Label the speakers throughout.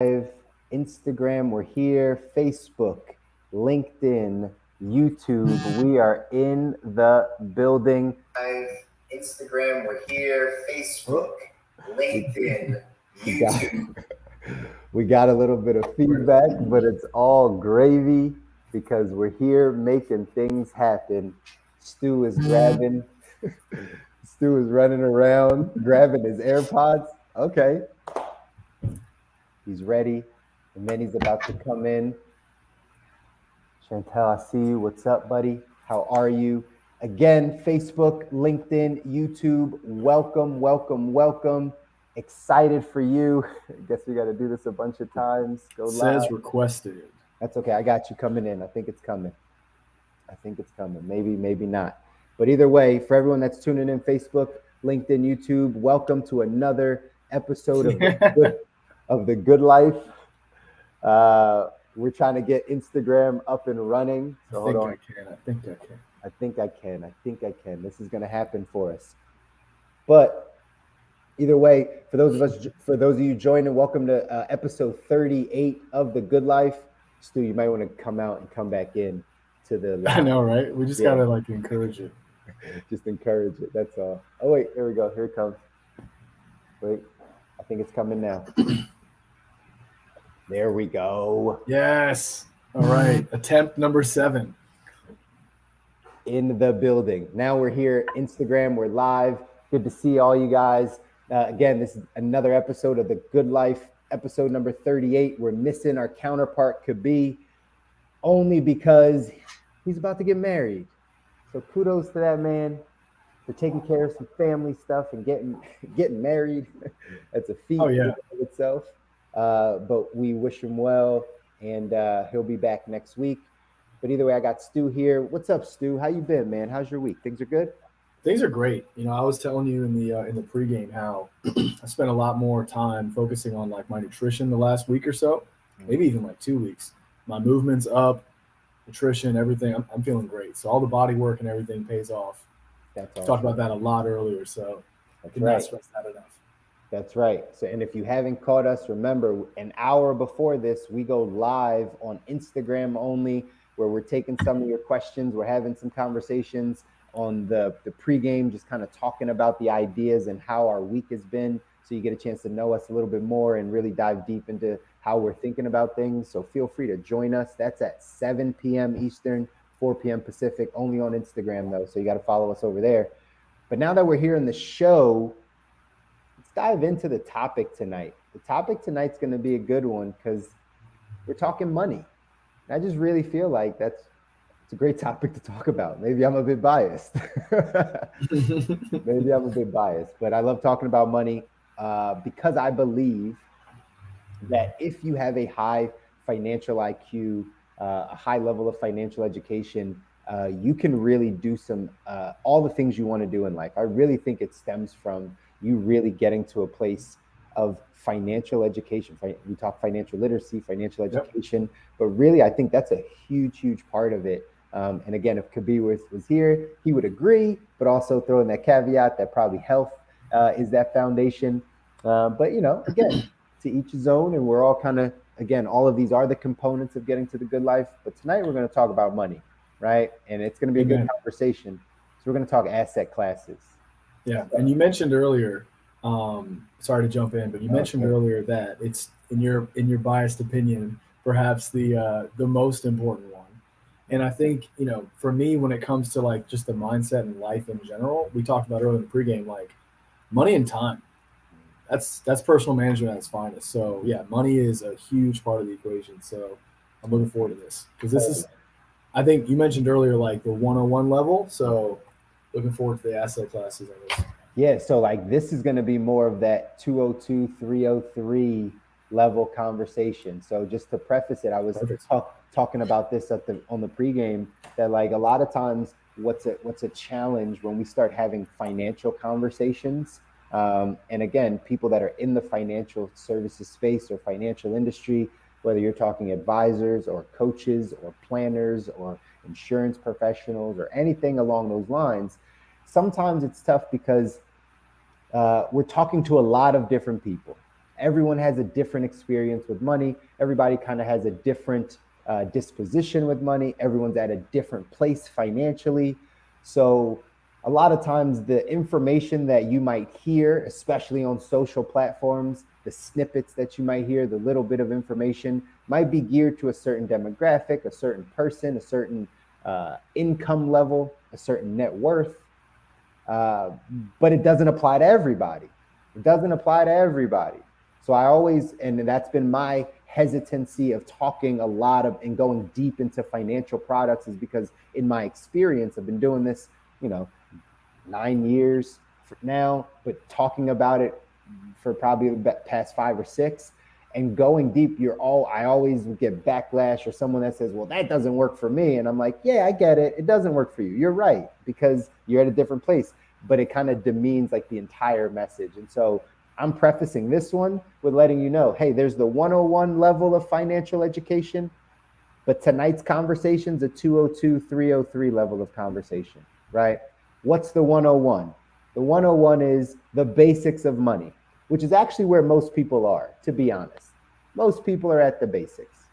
Speaker 1: Live, Instagram, we're here, Facebook, LinkedIn, YouTube. We are in the building. Live, Instagram, we're here, Facebook, LinkedIn, YouTube. We got a little bit of feedback, but it's all gravy because we're here making things happen. Stu is grabbing, Stu is running around, grabbing his AirPods. Okay, he's ready. And Manny's about to come in. Chantel, I see you. What's up, buddy? How are you? Again, Facebook, LinkedIn, YouTube. Welcome, welcome, welcome. Excited for you. I guess we got to do this a bunch of times. Go live.
Speaker 2: Says requested.
Speaker 1: That's okay. I got you coming in. I think it's coming. I think it's coming. Maybe, maybe not. But either way, for everyone that's tuning in, Facebook, LinkedIn, YouTube, welcome to another episode of the Good Life. We're trying to get Instagram up and running. So hold on.
Speaker 2: I think I can.
Speaker 1: I think I can. I think I can. This is going to happen for us. But either way, for those of you joining, welcome to episode 38 of the Good Life. Stu, you might want to come out and come back in to the live.
Speaker 2: I know, right? We just gotta encourage it.
Speaker 1: Just encourage it. That's all. Oh wait, here we go. Here it comes. Wait, I think it's coming now. There we go.
Speaker 2: Yes. All right. Attempt number 7.
Speaker 1: In the building. Now we're here. Instagram. We're live. Good to see all you guys. Again, this is another episode of the Good Life. Episode number 38. We're missing our counterpart Kabi only because he's about to get married. So kudos to that man for taking care of some family stuff and getting married. That's a feat in itself. But we wish him well, and he'll be back next week. But either way, I got Stu here. What's up, Stu? How you been, man? How's your week? Things are good?
Speaker 2: Things are great. I was telling you in the pregame how I spent a lot more time focusing on my nutrition the last week or so, maybe even 2 weeks. My movement's up, nutrition, everything. I'm feeling great. So all the body work and everything pays off.
Speaker 1: That's awesome.
Speaker 2: Talked about that a lot earlier, so I could not stress that enough.
Speaker 1: That's right. So, and if you haven't caught us, remember, an hour before this, we go live on Instagram only, where we're taking some of your questions. We're having some conversations on the pregame, just kind of talking about the ideas and how our week has been. So you get a chance to know us a little bit more and really dive deep into how we're thinking about things. So feel free to join us. That's at 7 p.m. Eastern, 4 p.m. Pacific, only on Instagram, though. So you got to follow us over there. But now that we're here in the show, let's dive into the topic tonight. The topic tonight's going to be a good one because we're talking money. And I just really feel like it's a great topic to talk about. Maybe I'm a bit biased. But I love talking about money because I believe that if you have a high financial IQ, a high level of financial education, you can really do all the things you want to do in life. I really think it stems from you really getting to a place of financial education. We talk financial literacy, financial education, but really I think that's a huge, huge part of it. And again, if Kabir was here, he would agree, but also throw in that caveat that probably health is that foundation. But again, to each his own, and we're all kind of, again, all of these are the components of getting to the good life. But tonight we're going to talk about money, right? And it's going to be a good conversation. So we're going to talk asset classes.
Speaker 2: Yeah, and you mentioned earlier, sorry to jump in, but you mentioned earlier that it's in your biased opinion, perhaps the most important one. And I think, for me, when it comes to just the mindset and life in general, we talked about earlier in the pregame, money and time. That's personal management at its finest. So yeah, money is a huge part of the equation. So I'm looking forward to this because this is, I think you mentioned earlier, the 101 level. So looking forward to the asset classes on this.
Speaker 1: Yeah, so this is going to be more of that 202, 303 level conversation. So just to preface it, I was talking about this on the pregame that a lot of times what's a challenge when we start having financial conversations. And again, people that are in the financial services space or financial industry, whether you're talking advisors or coaches or planners or insurance professionals or anything along those lines, sometimes it's tough because we're talking to a lot of different people. Everyone has a different experience with money. Everybody kind of has a different disposition with money. Everyone's at a different place financially. So a lot of times the information that you might hear, especially on social platforms, the snippets that you might hear, the little bit of information might be geared to a certain demographic, a certain person, a certain income level, a certain net worth. But it doesn't apply to everybody. It doesn't apply to everybody. So I always, and that's been my hesitancy of talking a lot of and going deep into financial products, is because in my experience, I've been doing this, 9 years now, but talking about it for probably the past 5 or 6 and going deep, I always get backlash or someone that says, well, that doesn't work for me. And I'm like, yeah, I get it. It doesn't work for you. You're right, because you're at a different place, but it kind of demeans like the entire message. And so I'm prefacing this one with letting you know, hey, there's the 101 level of financial education, but tonight's conversation's a 202, 303 level of conversation, right? What's the 101? The 101 is the basics of money, which is actually where most people are, to be honest. Most people are at the basics.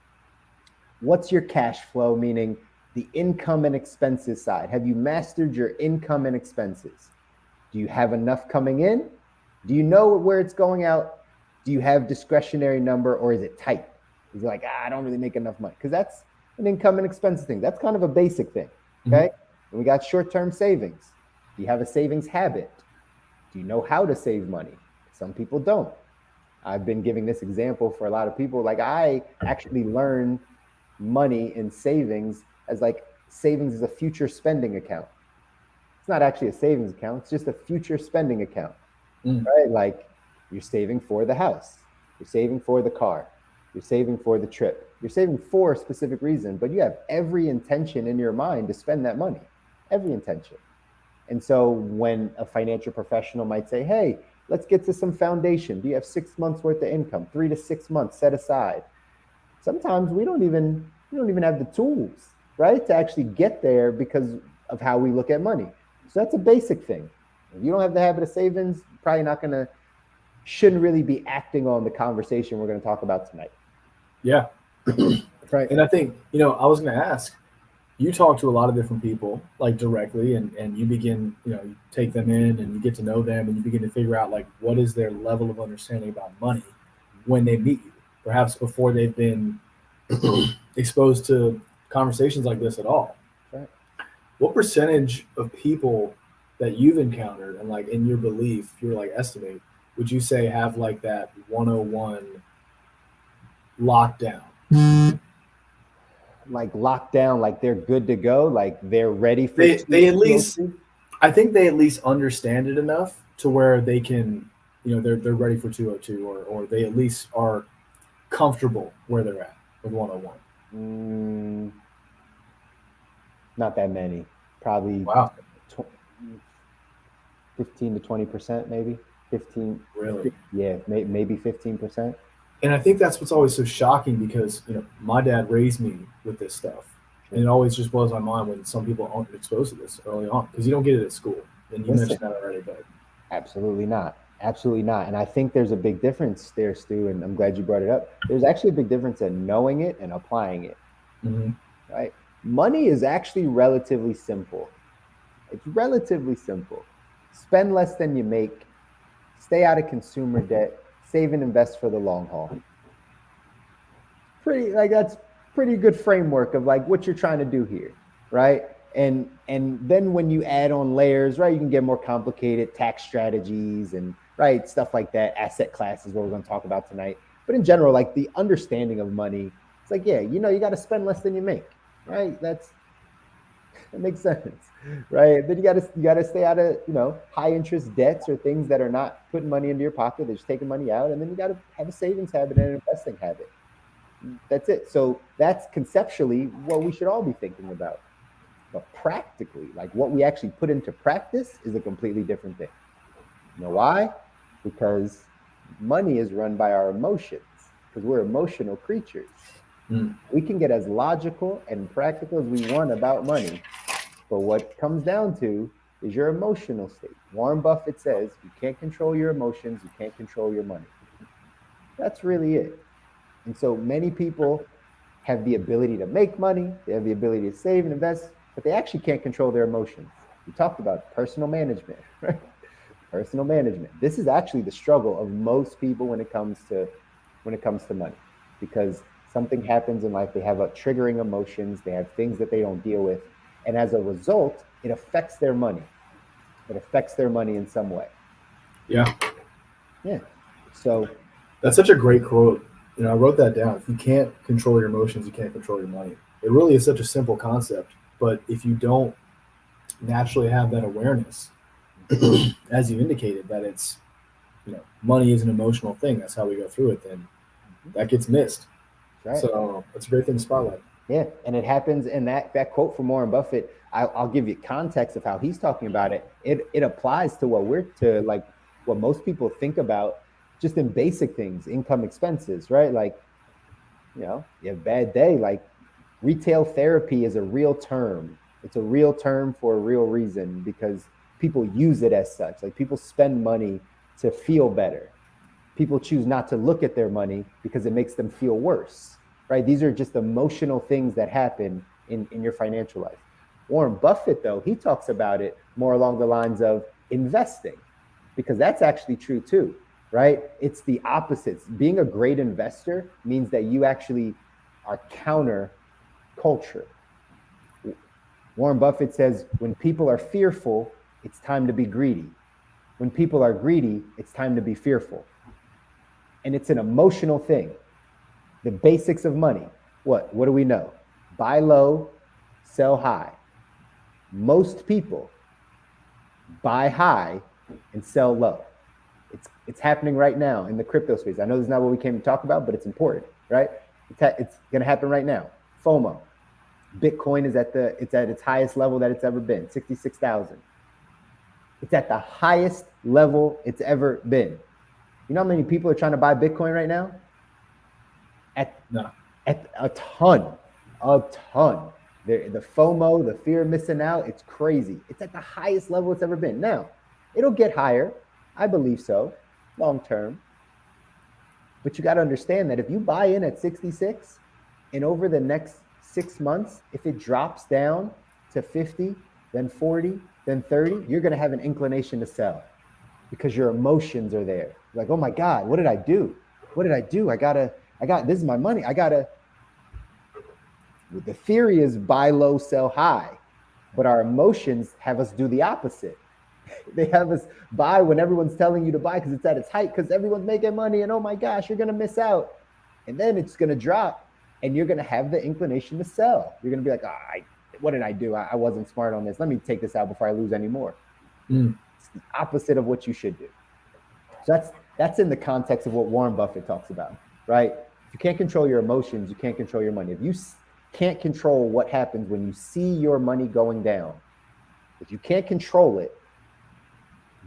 Speaker 1: What's your cash flow, meaning the income and expenses side? Have you mastered your income and expenses? Do you have enough coming in? Do you know where it's going out? Do you have discretionary number, or is it tight? Is it like, I don't really make enough money? Because that's an income and expenses thing. That's kind of a basic thing, okay? And we got short-term savings. Do you have a savings habit? Do you know how to save money? Some people don't. I've been giving this example for a lot of people. Like, I actually learned money and savings as like savings is a future spending account. It's not actually a savings account. It's just a future spending account, right? Like, you're saving for the house. You're saving for the car. You're saving for the trip. You're saving for a specific reason, but you have every intention in your mind to spend that money, every intention. And so when a financial professional might say, hey, let's get to some foundation. Do you have 6 months worth of income, 3 to 6 months set aside? Sometimes we don't even have the tools, right, to actually get there because of how we look at money. So that's a basic thing. If you don't have the habit of savings, you're probably shouldn't really be acting on the conversation we're going to talk about tonight.
Speaker 2: Yeah.
Speaker 1: Right.
Speaker 2: And I think, I was going to ask, you talk to a lot of different people, like directly, and you begin, you take them in and you get to know them and you begin to figure out like what is their level of understanding about money when they meet you, perhaps before they've been exposed to conversations like this at all.
Speaker 1: Right.
Speaker 2: What percentage of people that you've encountered and like in your belief, if you were like estimate, would you say have like that 101 lockdown?
Speaker 1: Like locked down, like they're good to go, like they're ready for
Speaker 2: they at least, I think they at least understand it enough to where they can, they're ready for 202, or they at least are comfortable where they're at with 101.
Speaker 1: Not that many. Probably
Speaker 2: wow.
Speaker 1: 15 to 20%, maybe 15.
Speaker 2: Really?
Speaker 1: Yeah, maybe 15%.
Speaker 2: And I think that's what's always so shocking, because my dad raised me with this stuff, and it always just blows my mind when some people aren't exposed to this early on, because you don't get it at school. And you mentioned that already, but
Speaker 1: absolutely not. Absolutely not. And I think there's a big difference there, Stu, and I'm glad you brought it up. There's actually a big difference in knowing it and applying it. Right? Money is actually relatively simple. It's relatively simple. Spend less than you make, stay out of consumer debt, save and invest for the long haul. That's pretty good framework of like what you're trying to do here, right? And then when you add on layers, right, you can get more complicated tax strategies and right stuff like that. Asset class is what we're going to talk about tonight. But in general, like the understanding of money, it's like, yeah, you got to spend less than you make, right? That makes sense, right? Then you got to stay out of high interest debts or things that are not putting money into your pocket. They're just taking money out, and then you got to have a savings habit and an investing habit. That's it. So that's conceptually what we should all be thinking about. But practically, like what we actually put into practice is a completely different thing. You know why? Because money is run by our emotions, because we're emotional creatures. We can get as logical and practical as we want about money, but what it comes down to is your emotional state. Warren Buffett says you can't control your emotions, you can't control your money. That's really it. And so many people have the ability to make money, they have the ability to save and invest, but they actually can't control their emotions. We talked about personal management, right? Personal management. This is actually the struggle of most people when it comes to money, because something happens in life, they have a triggering emotions, they have things that they don't deal with, and as a result, it affects their money. It affects their money in some way.
Speaker 2: Yeah,
Speaker 1: Yeah. So
Speaker 2: that's such a great quote. I wrote that down. If you can't control your emotions, you can't control your money. It really is such a simple concept, but if you don't naturally have that awareness, as you indicated, that it's money is an emotional thing. That's how we go through it. Then that gets missed.
Speaker 1: that's right.
Speaker 2: So that's a great thing to spotlight.
Speaker 1: Yeah, and it happens in that quote from Warren Buffett. I'll give you context of how he's talking about it. It applies to what most people think about just in basic things, income expenses, right? Like, you have a bad day. Like, retail therapy is a real term. It's a real term for a real reason, because people use it as such. Like, people spend money to feel better. People choose not to look at their money because it makes them feel worse, right? These are just emotional things that happen in your financial life. Warren Buffett, though, he talks about it more along the lines of investing, because that's actually true too, right? It's the opposites. Being a great investor means that you actually are counter culture. Warren Buffett says, when people are fearful, it's time to be greedy. When people are greedy, it's time to be fearful. And it's an emotional thing. The basics of money. What do we know? Buy low, sell high. Most people buy high and sell low. It's happening right now in the crypto space. I know this is not what we came to talk about, but it's important, right? It's going to happen right now. FOMO. Bitcoin is at its highest level that it's ever been, 66,000. It's at the highest level it's ever been. You know how many people are trying to buy Bitcoin right now?
Speaker 2: No.
Speaker 1: At a ton. The FOMO, the fear of missing out, it's crazy. It's at the highest level it's ever been. Now, it'll get higher. I believe so, long term. But you got to understand that if you buy in at 66, and over the next 6 months, if it drops down to 50, then 40, then 30, you're going to have an inclination to sell, because your emotions are there. Like, oh my God, what did I do? What did I do? This is my money. The theory is buy low, sell high, but our emotions have us do the opposite. They have us buy when everyone's telling you to buy because it's at its height, because everyone's making money, and oh my gosh, you're going to miss out. And then it's going to drop, and you're going to have the inclination to sell. You're going to be like, what did I do? I wasn't smart on this. Let me take this out before I lose any more. It's the opposite of what you should do. So that's in the context of what Warren Buffett talks about, right? If you can't control your emotions, you can't control your money. If you can't control what happens when you see your money going down, if you can't control it,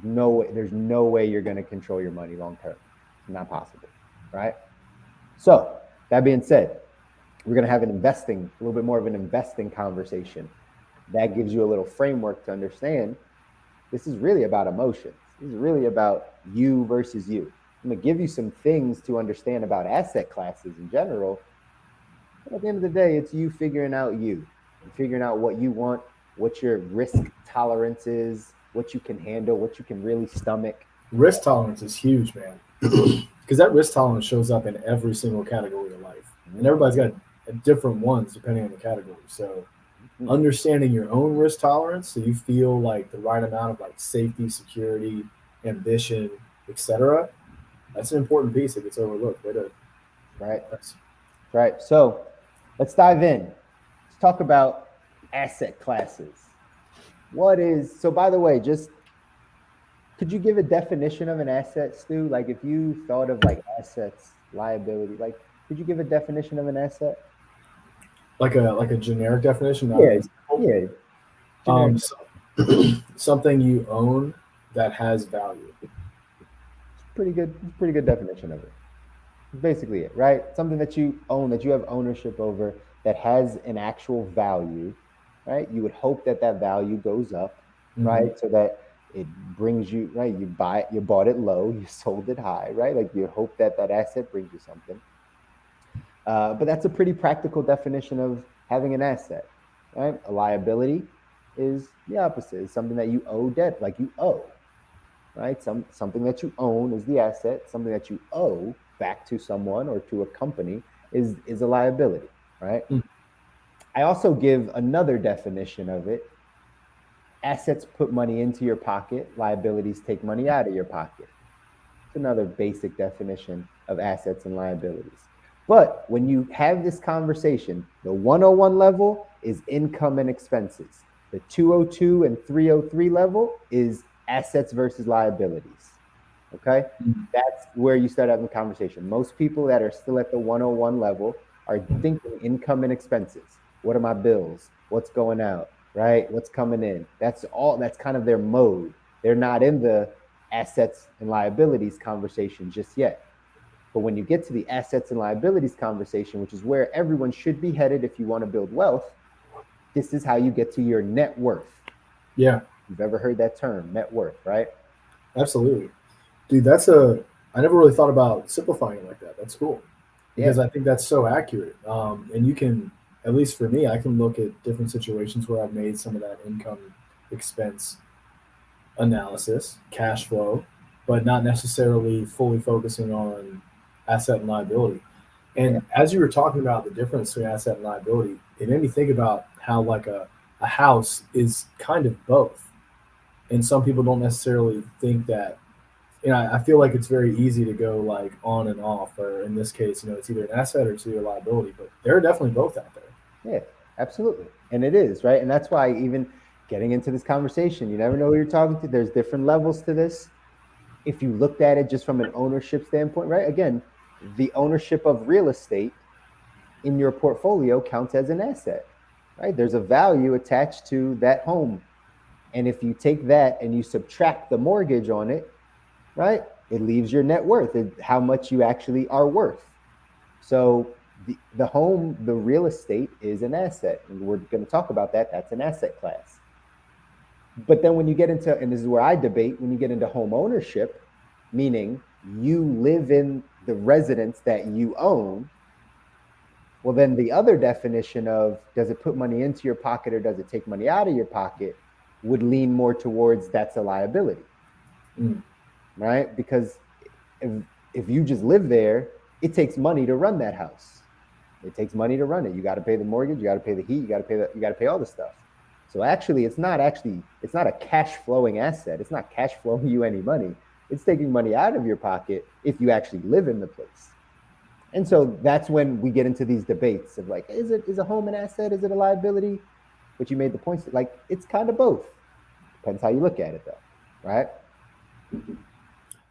Speaker 1: there's no way you're going to control your money long term. It's not possible, right? So that being said, we're going to have a little bit more of an investing conversation. That gives you a little framework to understand this is really about emotions. This is really about you versus you. I'm going to give you some things to understand about asset classes in general. But at the end of the day, it's you figuring out figuring out what you want, what your risk tolerance is, what you can handle, what you can really stomach.
Speaker 2: Risk tolerance is huge, man. Because that risk tolerance shows up in every single category of life. And everybody's got different ones depending on the category. So understanding your own risk tolerance, so you feel like the right amount of like safety, security, ambition, etc. That's an important piece that gets overlooked.
Speaker 1: Right. So let's dive in. Let's talk about asset classes. So by the way, just could you give a definition of an asset, Stu? Like, if you thought of like assets, liability, like, could you give a definition of an asset?
Speaker 2: Like a generic definition.
Speaker 1: Yeah. Generic.
Speaker 2: Something you own that has value.
Speaker 1: Pretty good definition of it. Basically it, right? Something that you own, that you have ownership over, that has an actual value, right? You would hope that value goes up, right? So that It brings you, right, you bought it low, you sold it high, right? Like you hope that that asset brings you something. But that's a pretty practical definition of having an asset, right? A liability is the opposite. It's something that you owe debt, like you owe, right? Something that you own is the asset. Something that you owe back to someone or to a company is a liability, right?
Speaker 2: Mm.
Speaker 1: I also give another definition of it. Assets put money into your pocket, liabilities take money out of your pocket. It's another basic definition of assets and liabilities. But when you have this conversation, the 101 level is income and expenses. The 202 and 303 level is assets versus liabilities. Okay? That's where you start having a conversation. Most people that are still at the 101 level are thinking income and expenses. What are my bills? What's going out? Right? What's coming in? That's kind of their mode. They're not in the assets and liabilities conversation just yet. But when you get to the assets and liabilities conversation, which is where everyone should be headed if you want to build wealth, this is how you get to your net worth.
Speaker 2: Yeah.
Speaker 1: You've ever heard that term, net worth, right?
Speaker 2: Absolutely. Dude, I never really thought about simplifying it like that. That's cool
Speaker 1: Yeah.
Speaker 2: because I think that's so accurate. And you can, at least for me, I can look at different situations where I've made some of that income expense analysis, cash flow, but not necessarily fully focusing on asset and liability.
Speaker 1: Yeah.
Speaker 2: And as you were talking about the difference between asset and liability, it made me think about how like a house is kind of both. And some people don't necessarily think that, I feel like it's very easy to go like on and off, or in this case, it's either an asset or it's either a liability, but there are definitely both out there.
Speaker 1: Yeah, absolutely. And it is, right? And that's why even getting into this conversation, you never know who you're talking to. There's different levels to this. If you looked at it just from an ownership standpoint, right? Again, the ownership of real estate in your portfolio counts as an asset, right? There's a value attached to that home. And if you take that and you subtract the mortgage on it, right, it leaves your net worth, how much you actually are worth. So the home, the real estate is an asset. And we're going to talk about that. That's an asset class. But then when you get into, and this is where I debate, when you get into home ownership, meaning you live in the residence that you own, well, then the other definition of does it put money into your pocket or does it take money out of your pocket would lean more towards that's a liability,
Speaker 2: Mm.
Speaker 1: right? Because if you just live there, it takes money to run that house. It takes money to run it. You got to pay the mortgage, you got to pay the heat, you got to pay all the stuff. So actually, it's not a cash flowing asset. It's not cash flowing you any money. It's taking money out of your pocket if you actually live in the place. And so that's when we get into these debates of like, is a home an asset? Is it a liability? But you made the points that like it's kind of both. Depends how you look at it, though, right?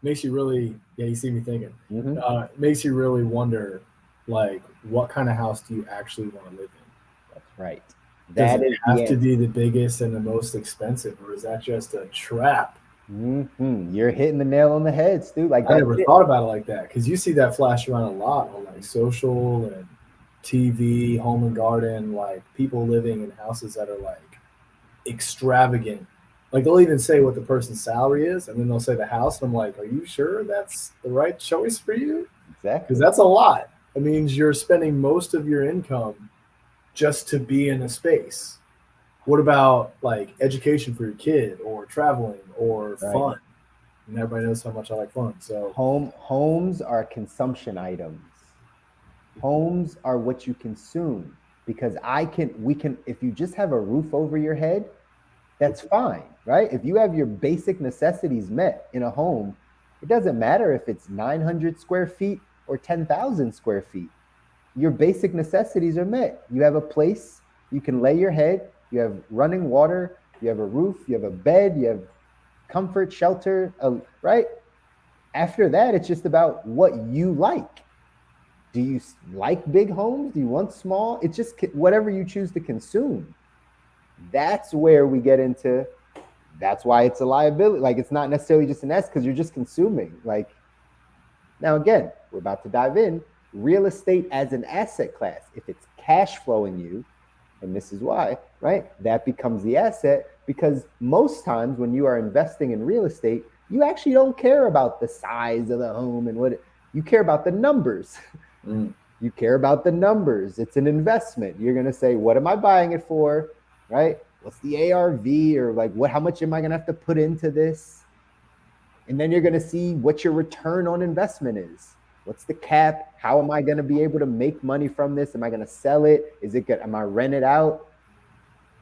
Speaker 2: Makes you really, yeah, you see me thinking.
Speaker 1: Mm-hmm.
Speaker 2: Makes you really wonder, like, what kind of house do you actually want to live in?
Speaker 1: That's right.
Speaker 2: Does
Speaker 1: That
Speaker 2: it
Speaker 1: is the
Speaker 2: have to
Speaker 1: answer.
Speaker 2: be the biggest and the most expensive, or is that just a trap?
Speaker 1: Mm-hmm. You're hitting the nail on the head, Stu. Like
Speaker 2: I
Speaker 1: that's
Speaker 2: never
Speaker 1: it.
Speaker 2: thought about it like that because you see that flash around a lot on like social and TV, home and garden, like people living in houses that are like extravagant. Like they'll even say what the person's salary is, and then they'll say the house. And I'm like, are you sure that's the right choice for you? Because
Speaker 1: Exactly.
Speaker 2: that's a lot. It means you're spending most of your income just to be in a space. What about like education for your kid or traveling or
Speaker 1: Right.
Speaker 2: fun? And everybody knows how much I like fun. So
Speaker 1: Homes are consumption items. Homes are what you consume because we can if you just have a roof over your head, that's fine, right? If you have your basic necessities met in a home, it doesn't matter if it's 900 square feet or 10,000 square feet. Your basic necessities are met. You have a place you can lay your head, you have running water, you have a roof, you have a bed, you have comfort, shelter, right? After that, it's just about what you like. Do you like big homes? Do you want small? It's just whatever you choose to consume. That's where we get into. That's why it's a liability. Like it's not necessarily just an S because you're just consuming. Like now, again, we're about to dive in. Real estate as an asset class. If it's cash flowing you, And this is why, right? That becomes the asset, because most times when you are investing in real estate, you actually don't care about the size of the home and you care about the numbers. You care about the numbers. It's an investment. You're going to say, what am I buying it for? Right? What's the ARV, or like how much am I going to have to put into this? And then you're going to see what your return on investment is. What's the cap? How am I going to be able to make money from this? Am I going to sell it? Is it good? Am I rent it out?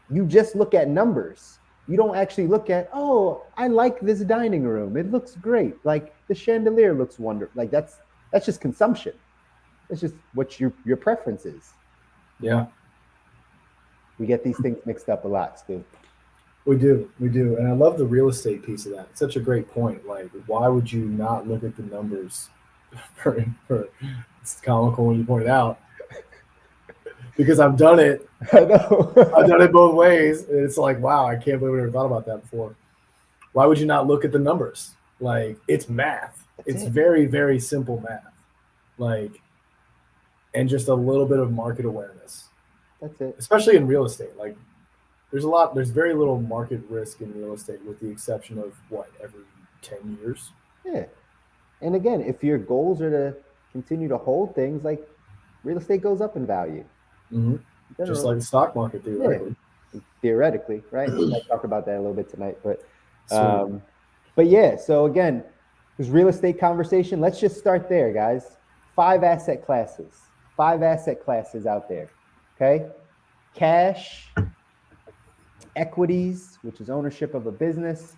Speaker 1: You just look at numbers. You don't actually look at, oh, I like this dining room. It looks great. Like the chandelier looks wonderful. Like that's just consumption. That's just what your preference is.
Speaker 2: Yeah.
Speaker 1: We get these things mixed up a lot, Stu.
Speaker 2: We do. And I love the real estate piece of that. It's such a great point. Like, why would you not look at the numbers? It's comical when you point it out. Because I've done it.
Speaker 1: I know.
Speaker 2: I've done it both ways. And it's like, wow, I can't believe we never thought about that before. Why would you not look at the numbers? Like, it's math. It's very, very simple math. Like, and just a little bit of market awareness.
Speaker 1: That's it.
Speaker 2: Especially in real estate. Like, there's very little market risk in real estate, with the exception of every 10 years.
Speaker 1: Yeah. And again, if your goals are to continue to hold things, like real estate goes up in value.
Speaker 2: Mm-hmm. Just like the stock market, theoretically.
Speaker 1: Yeah. Theoretically, right? We might talk about that a little bit tonight, but yeah. So again, this real estate conversation, let's just start there, guys. 5 asset classes out there. Okay. Cash, equities, which is ownership of a business,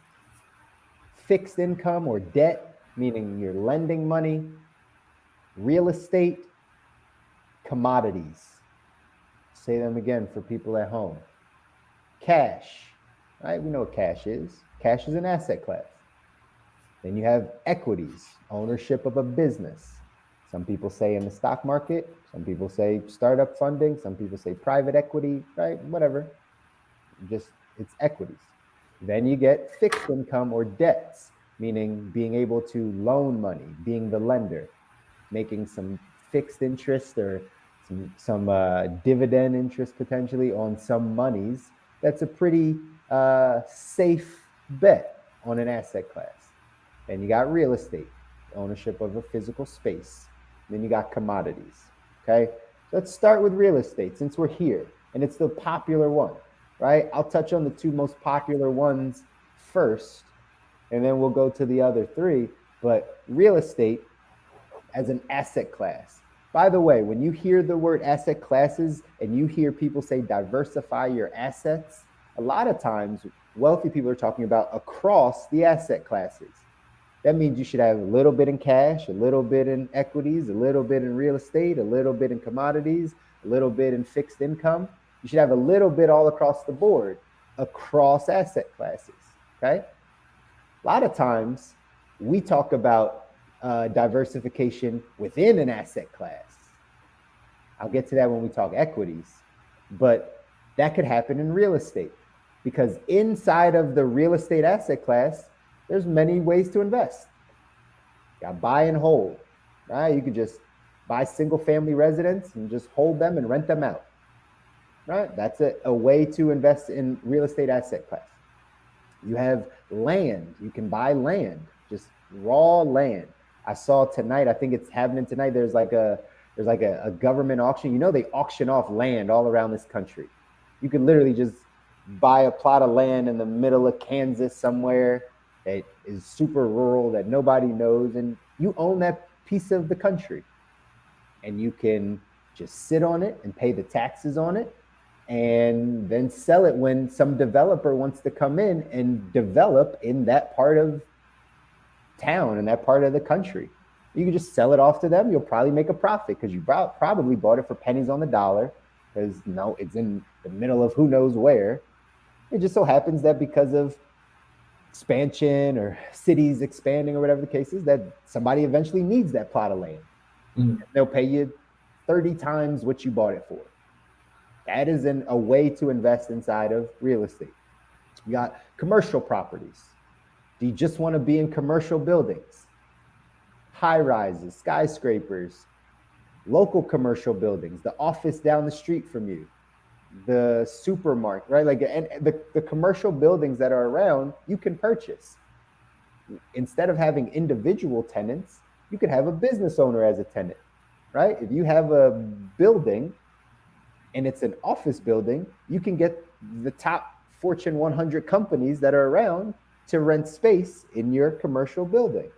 Speaker 1: fixed income or debt, meaning you're lending money, real estate, commodities. Say them again for people at home. Cash, right? We know what cash is. Cash is an asset class. Then you have equities, ownership of a business. Some people say in the stock market, some people say startup funding, some people say private equity, right? Whatever. It's equities. Then you get fixed income or debts, meaning being able to loan money, being the lender, making some fixed interest or some dividend interest potentially on some monies. That's a pretty safe bet on an asset class. Then you got real estate, ownership of a physical space. Then you got commodities. Okay, so let's start with real estate since we're here, and it's the popular one, right? I'll touch on the 2 most popular ones first, and then we'll go to the other 3. But real estate as an asset class. By the way, when you hear the word asset classes and you hear people say diversify your assets, a lot of times wealthy people are talking about across the asset classes. That means you should have a little bit in cash, a little bit in equities, a little bit in real estate, a little bit in commodities, a little bit in fixed income. You should have a little bit all across the board, across asset classes, okay? A lot of times we talk about diversification within an asset class. I'll get to that when we talk equities, but that could happen in real estate, because inside of the real estate asset class, there's many ways to invest. You got buy and hold, right? You could just buy single family residents and just hold them and rent them out, right? That's a way to invest in real estate asset class. You have land. You can buy land, just raw land. I saw tonight, I think it's happening tonight, there's like a government auction. You know, they auction off land all around this country. You can literally just buy a plot of land in the middle of Kansas somewhere that is super rural that nobody knows, and you own that piece of the country. And you can just sit on it and pay the taxes on it, and then sell it when some developer wants to come in and develop in that part of town, in that part of the country. You can just sell it off to them. You'll probably make a profit because you probably bought it for pennies on the dollar, because it's in the middle of who knows where. It just so happens that because of expansion or cities expanding or whatever the case is, that somebody eventually needs that plot of land. Mm. They'll pay you 30 times what you bought it for. That is a way to invest inside of real estate. You got commercial properties. Do you just want to be in commercial buildings? High rises, skyscrapers, local commercial buildings, the office down the street from you. the supermarket, right? Like, and the commercial buildings that are around, you can purchase. Instead of having individual tenants, you could have a business owner as a tenant, right? If you have a building and it's an office building, you can get the top Fortune 100 companies that are around to rent space in your commercial building.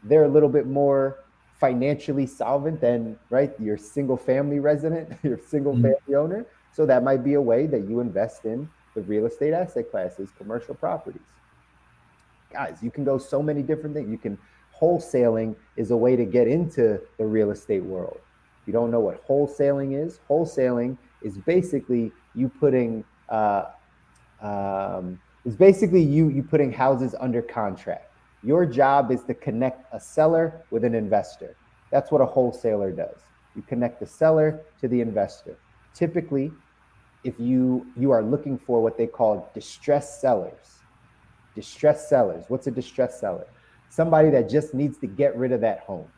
Speaker 1: They're a little bit more financially solvent than, right, your single family resident, your single
Speaker 2: Mm.
Speaker 1: family owner. So that might be a way that you invest in the real estate asset classes, commercial properties. Guys, you can go so many different things. You can wholesaling is a way to get into the real estate world. If you don't know what wholesaling is basically you putting you putting houses under contract. Your job is to connect a seller with an investor. That's what a wholesaler does. You connect the seller to the investor. Typically, if you are looking for what they call distressed sellers. Distressed sellers. What's a distressed seller? Somebody that just needs to get rid of that home.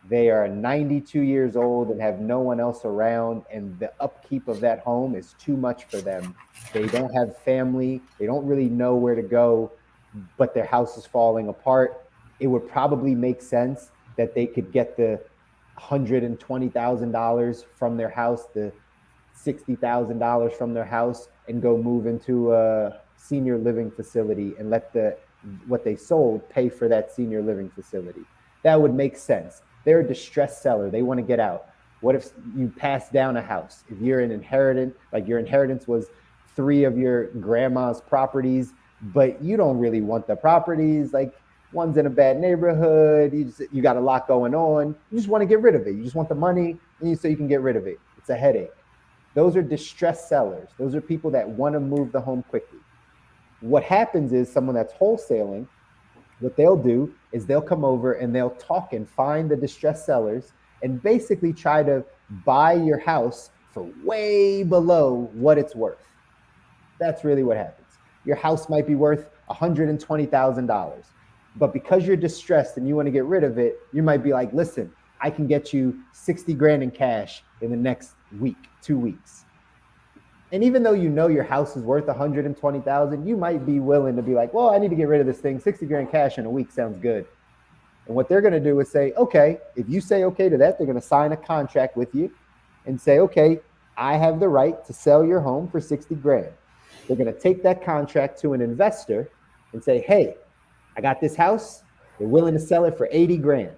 Speaker 1: They are 92 years old and have no one else around, and the upkeep of that home is too much for them. They don't have family. They don't really know where to go, but their house is falling apart. It would probably make sense that they could get the $120,000 from their house, the $60,000 from their house, and go move into a senior living facility and let the what they sold pay for that senior living facility. That would make sense. They're a distressed seller. They want to get out. What if you pass down a house? If you're an inheritance, like your inheritance was three of your grandma's properties, but you don't really want the properties. Like one's in a bad neighborhood. You got a lot going on. You just want to get rid of it. You just want the money, so you can get rid of it. It's a headache. Those are distressed sellers. Those are people that want to move the home quickly. What happens is someone that's wholesaling, what they'll do is they'll come over and they'll talk and find the distressed sellers and basically try to buy your house for way below what it's worth. That's really what happens. Your house might be worth $120,000, but because you're distressed and you want to get rid of it, you might be like, listen, I can get you 60 grand in cash in the next week, 2 weeks. And even though you know your house is worth 120,000, you might be willing to be like, well, I need to get rid of this thing. 60 grand cash in a week sounds good. And what they're going to do is say, okay, if you say okay to that, they're going to sign a contract with you and say, okay, I have the right to sell your home for 60 grand. They're going to take that contract to an investor and say, hey, I got this house. They're willing to sell it for 80 grand.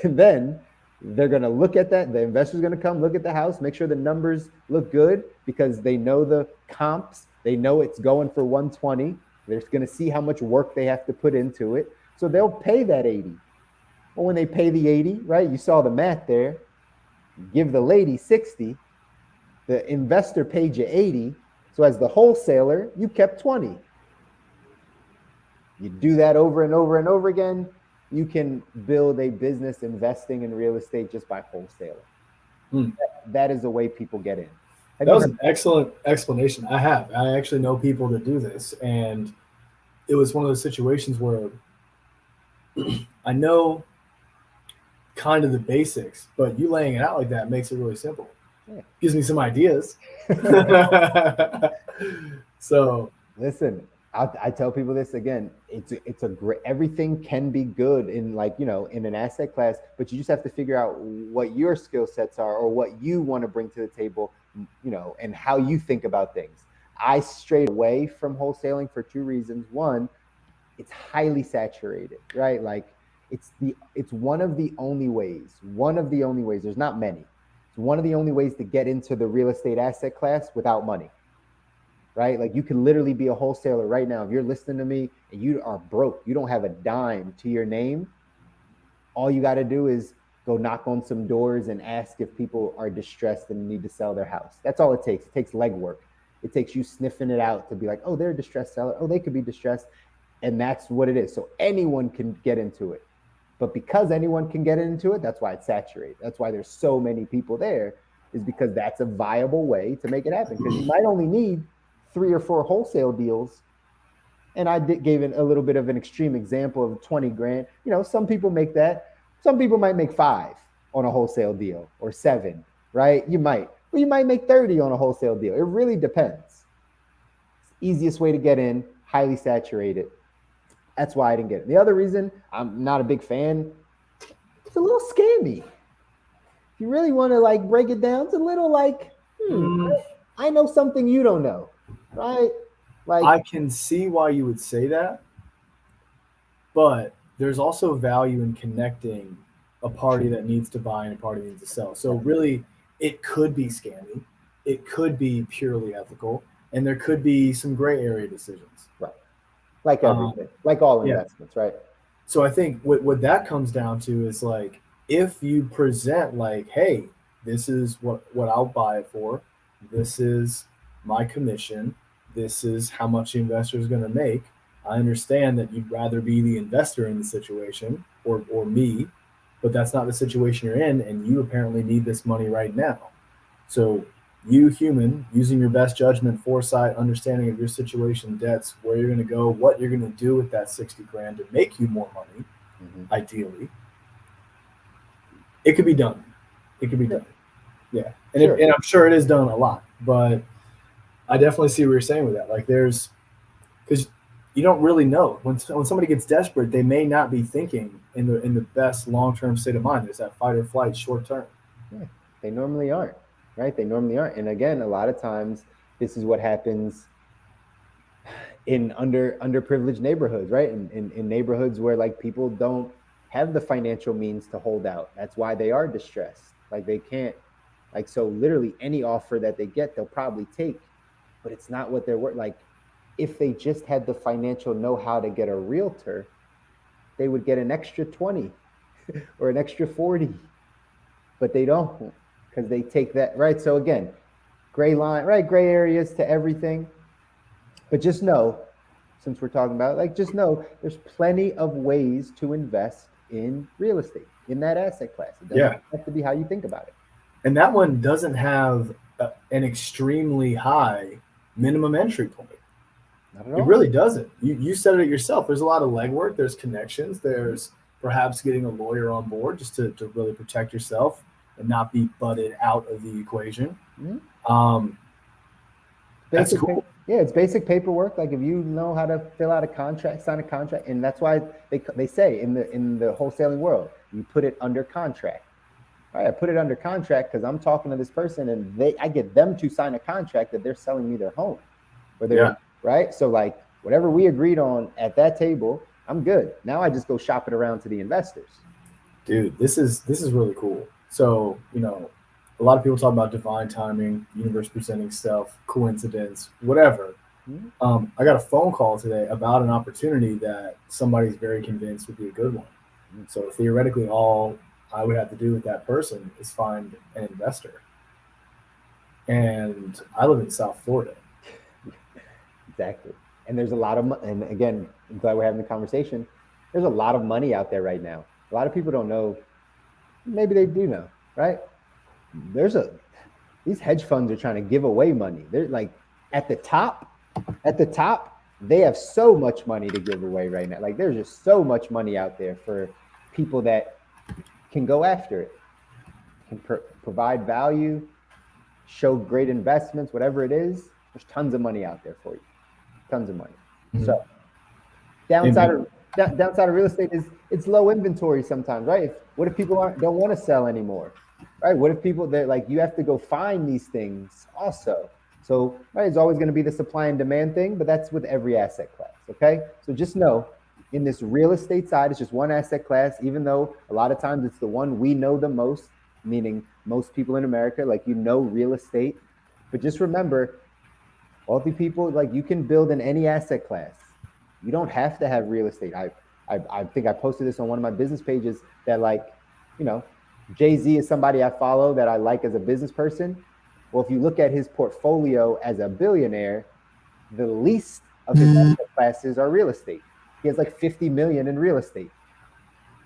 Speaker 1: And then they're going to look at that. The investor's going to come look at the house, make sure the numbers look good because they know the comps. They know it's going for 120. They're going to see how much work they have to put into it. So they'll pay that 80. Well, when they pay the 80, right, you saw the math there. Give the lady 60. The investor paid you 80. So as the wholesaler, you kept 20. You do that over and over and over again. You can build a business investing in real estate just by wholesaling. That is the way people get in.
Speaker 2: That was an excellent explanation. I actually know people that do this, and it was one of those situations where I know kind of the basics, but you laying it out like that makes it really simple. Yeah. Gives me some ideas. So
Speaker 1: listen, I tell people this again. It's a great. Everything can be good in in an asset class, but you just have to figure out what your skill sets are or what you want to bring to the table, and how you think about things. I strayed away from wholesaling for two reasons. One, it's highly saturated, right? Like it's one of the only ways. There's not many. It's one of the only ways to get into the real estate asset class without money. Right? Like you can literally be a wholesaler right now. If you're listening to me and you are broke, you don't have a dime to your name, all you got to do is go knock on some doors and ask if people are distressed and need to sell their house. That's all it takes. It takes legwork. It takes you sniffing it out to be like, oh, they're a distressed seller. Oh, they could be distressed. And that's what it is. So anyone can get into it. But because anyone can get into it, that's why it's saturated. That's why there's so many people there, is because that's a viable way to make it happen. Because you might only need 3 or 4 wholesale deals. And I gave a little bit of an extreme example of 20 grand. Some people make that. Some people might make 5 on a wholesale deal or 7, right? You might. Well, you might make 30 on a wholesale deal. It really depends. Easiest way to get in, highly saturated. That's why I didn't get it. The other reason I'm not a big fan, it's a little scammy. If you really want to like break it down, it's a little like,
Speaker 2: Mm,
Speaker 1: I know something you don't know, right? Like,
Speaker 2: I can see why you would say that, but there's also value in connecting a party that needs to buy and a party that needs to sell. So really, it could be scammy, it could be purely ethical, and there could be some gray area decisions.
Speaker 1: right, like
Speaker 2: Um,
Speaker 1: everything, like all
Speaker 2: yeah.
Speaker 1: investments, right?
Speaker 2: So I think what that comes down to is like if you present like, hey, this is what I'll buy it for, this is my commission, this is how much the investor is going to make. I understand that you'd rather be the investor in the situation or me, but that's not the situation you're in, and you apparently need this money right now. So you human using your best judgment, foresight, understanding of your situation, debts, where you're going to go, what you're going to do with that 60 grand to make you more money,
Speaker 1: Mm-hmm.
Speaker 2: ideally, it could be done. It could be
Speaker 1: Sure.
Speaker 2: done. Yeah.
Speaker 1: Sure.
Speaker 2: And I'm sure it is done a lot, but I definitely see what you're saying with that. Like because you don't really know when somebody gets desperate, they may not be thinking in the best long-term state of mind. There's that fight or flight short term.
Speaker 1: Yeah, they normally aren't, right? They normally aren't. And again, a lot of times this is what happens in underprivileged neighborhoods, right? In neighborhoods where like people don't have the financial means to hold out. That's why they are distressed. Like they can't, like, so literally any offer that they get, they'll probably take, but it's not what they're worth. Like if they just had the financial know-how to get a realtor, they would get an extra 20 or an extra 40, but they don't because they take that, right? So again, gray line, right? Gray areas to everything. But just know, since we're talking about it, like, just know there's plenty of ways to invest in real estate, in that asset class. It doesn't
Speaker 2: Yeah.
Speaker 1: have to be how you think about it.
Speaker 2: And that one doesn't have an extremely high minimum entry point.
Speaker 1: Not at
Speaker 2: It
Speaker 1: all.
Speaker 2: really doesn't. You said it yourself. There's a lot of legwork. There's connections. There's perhaps getting a lawyer on board just to really protect yourself and not be butted out of the equation.
Speaker 1: Mm-hmm.
Speaker 2: Um, that's
Speaker 1: Basic,
Speaker 2: cool.
Speaker 1: yeah, it's basic paperwork. Like if you know how to fill out a contract, sign a contract, and that's why they say in the wholesaling world, you put it under contract. All right, I put it under contract because I'm talking to this person, and I get them to sign a contract that they're selling me their home, or
Speaker 2: Yeah,
Speaker 1: right. So like whatever we agreed on at that table, I'm good. Now I just go shop it around to the investors.
Speaker 2: dude, this is really cool. So a lot of people talk about divine timing, universe presenting stuff, coincidence, whatever.
Speaker 1: Mm-hmm.
Speaker 2: I got a phone call today about an opportunity that somebody's very convinced would be a good one. So theoretically, all I would have to do with that person is find an investor. And I live in South Florida.
Speaker 1: Exactly. And there's a lot of, and again, I'm glad we're having the conversation. There's a lot of money out there right now. A lot of people don't know. Maybe they do know, right? There's these hedge funds are trying to give away money. They're like at the top, they have so much money to give away right now. Like there's just so much money out there for people that can go after it, can provide value, show great investments, whatever it is. There's tons of money out there for you, tons of money.
Speaker 2: Mm-hmm.
Speaker 1: So downside of real estate is it's low inventory sometimes, right? What if people don't want to sell anymore, right? What if people that like you have to go find these things also? So right, it's always going to be the supply and demand thing, but that's with every asset class. Okay, so just know in this real estate side, it's just one asset class, even though a lot of times it's the one we know the most, meaning most people in America, like real estate. But just remember, wealthy people, like you can build in any asset class. You don't have to have real estate. I think I posted this on one of my business pages that like, Jay-Z is somebody I follow that I like as a business person. Well, if you look at his portfolio as a billionaire, the least of his asset classes are real estate. He has like 50 million in real estate.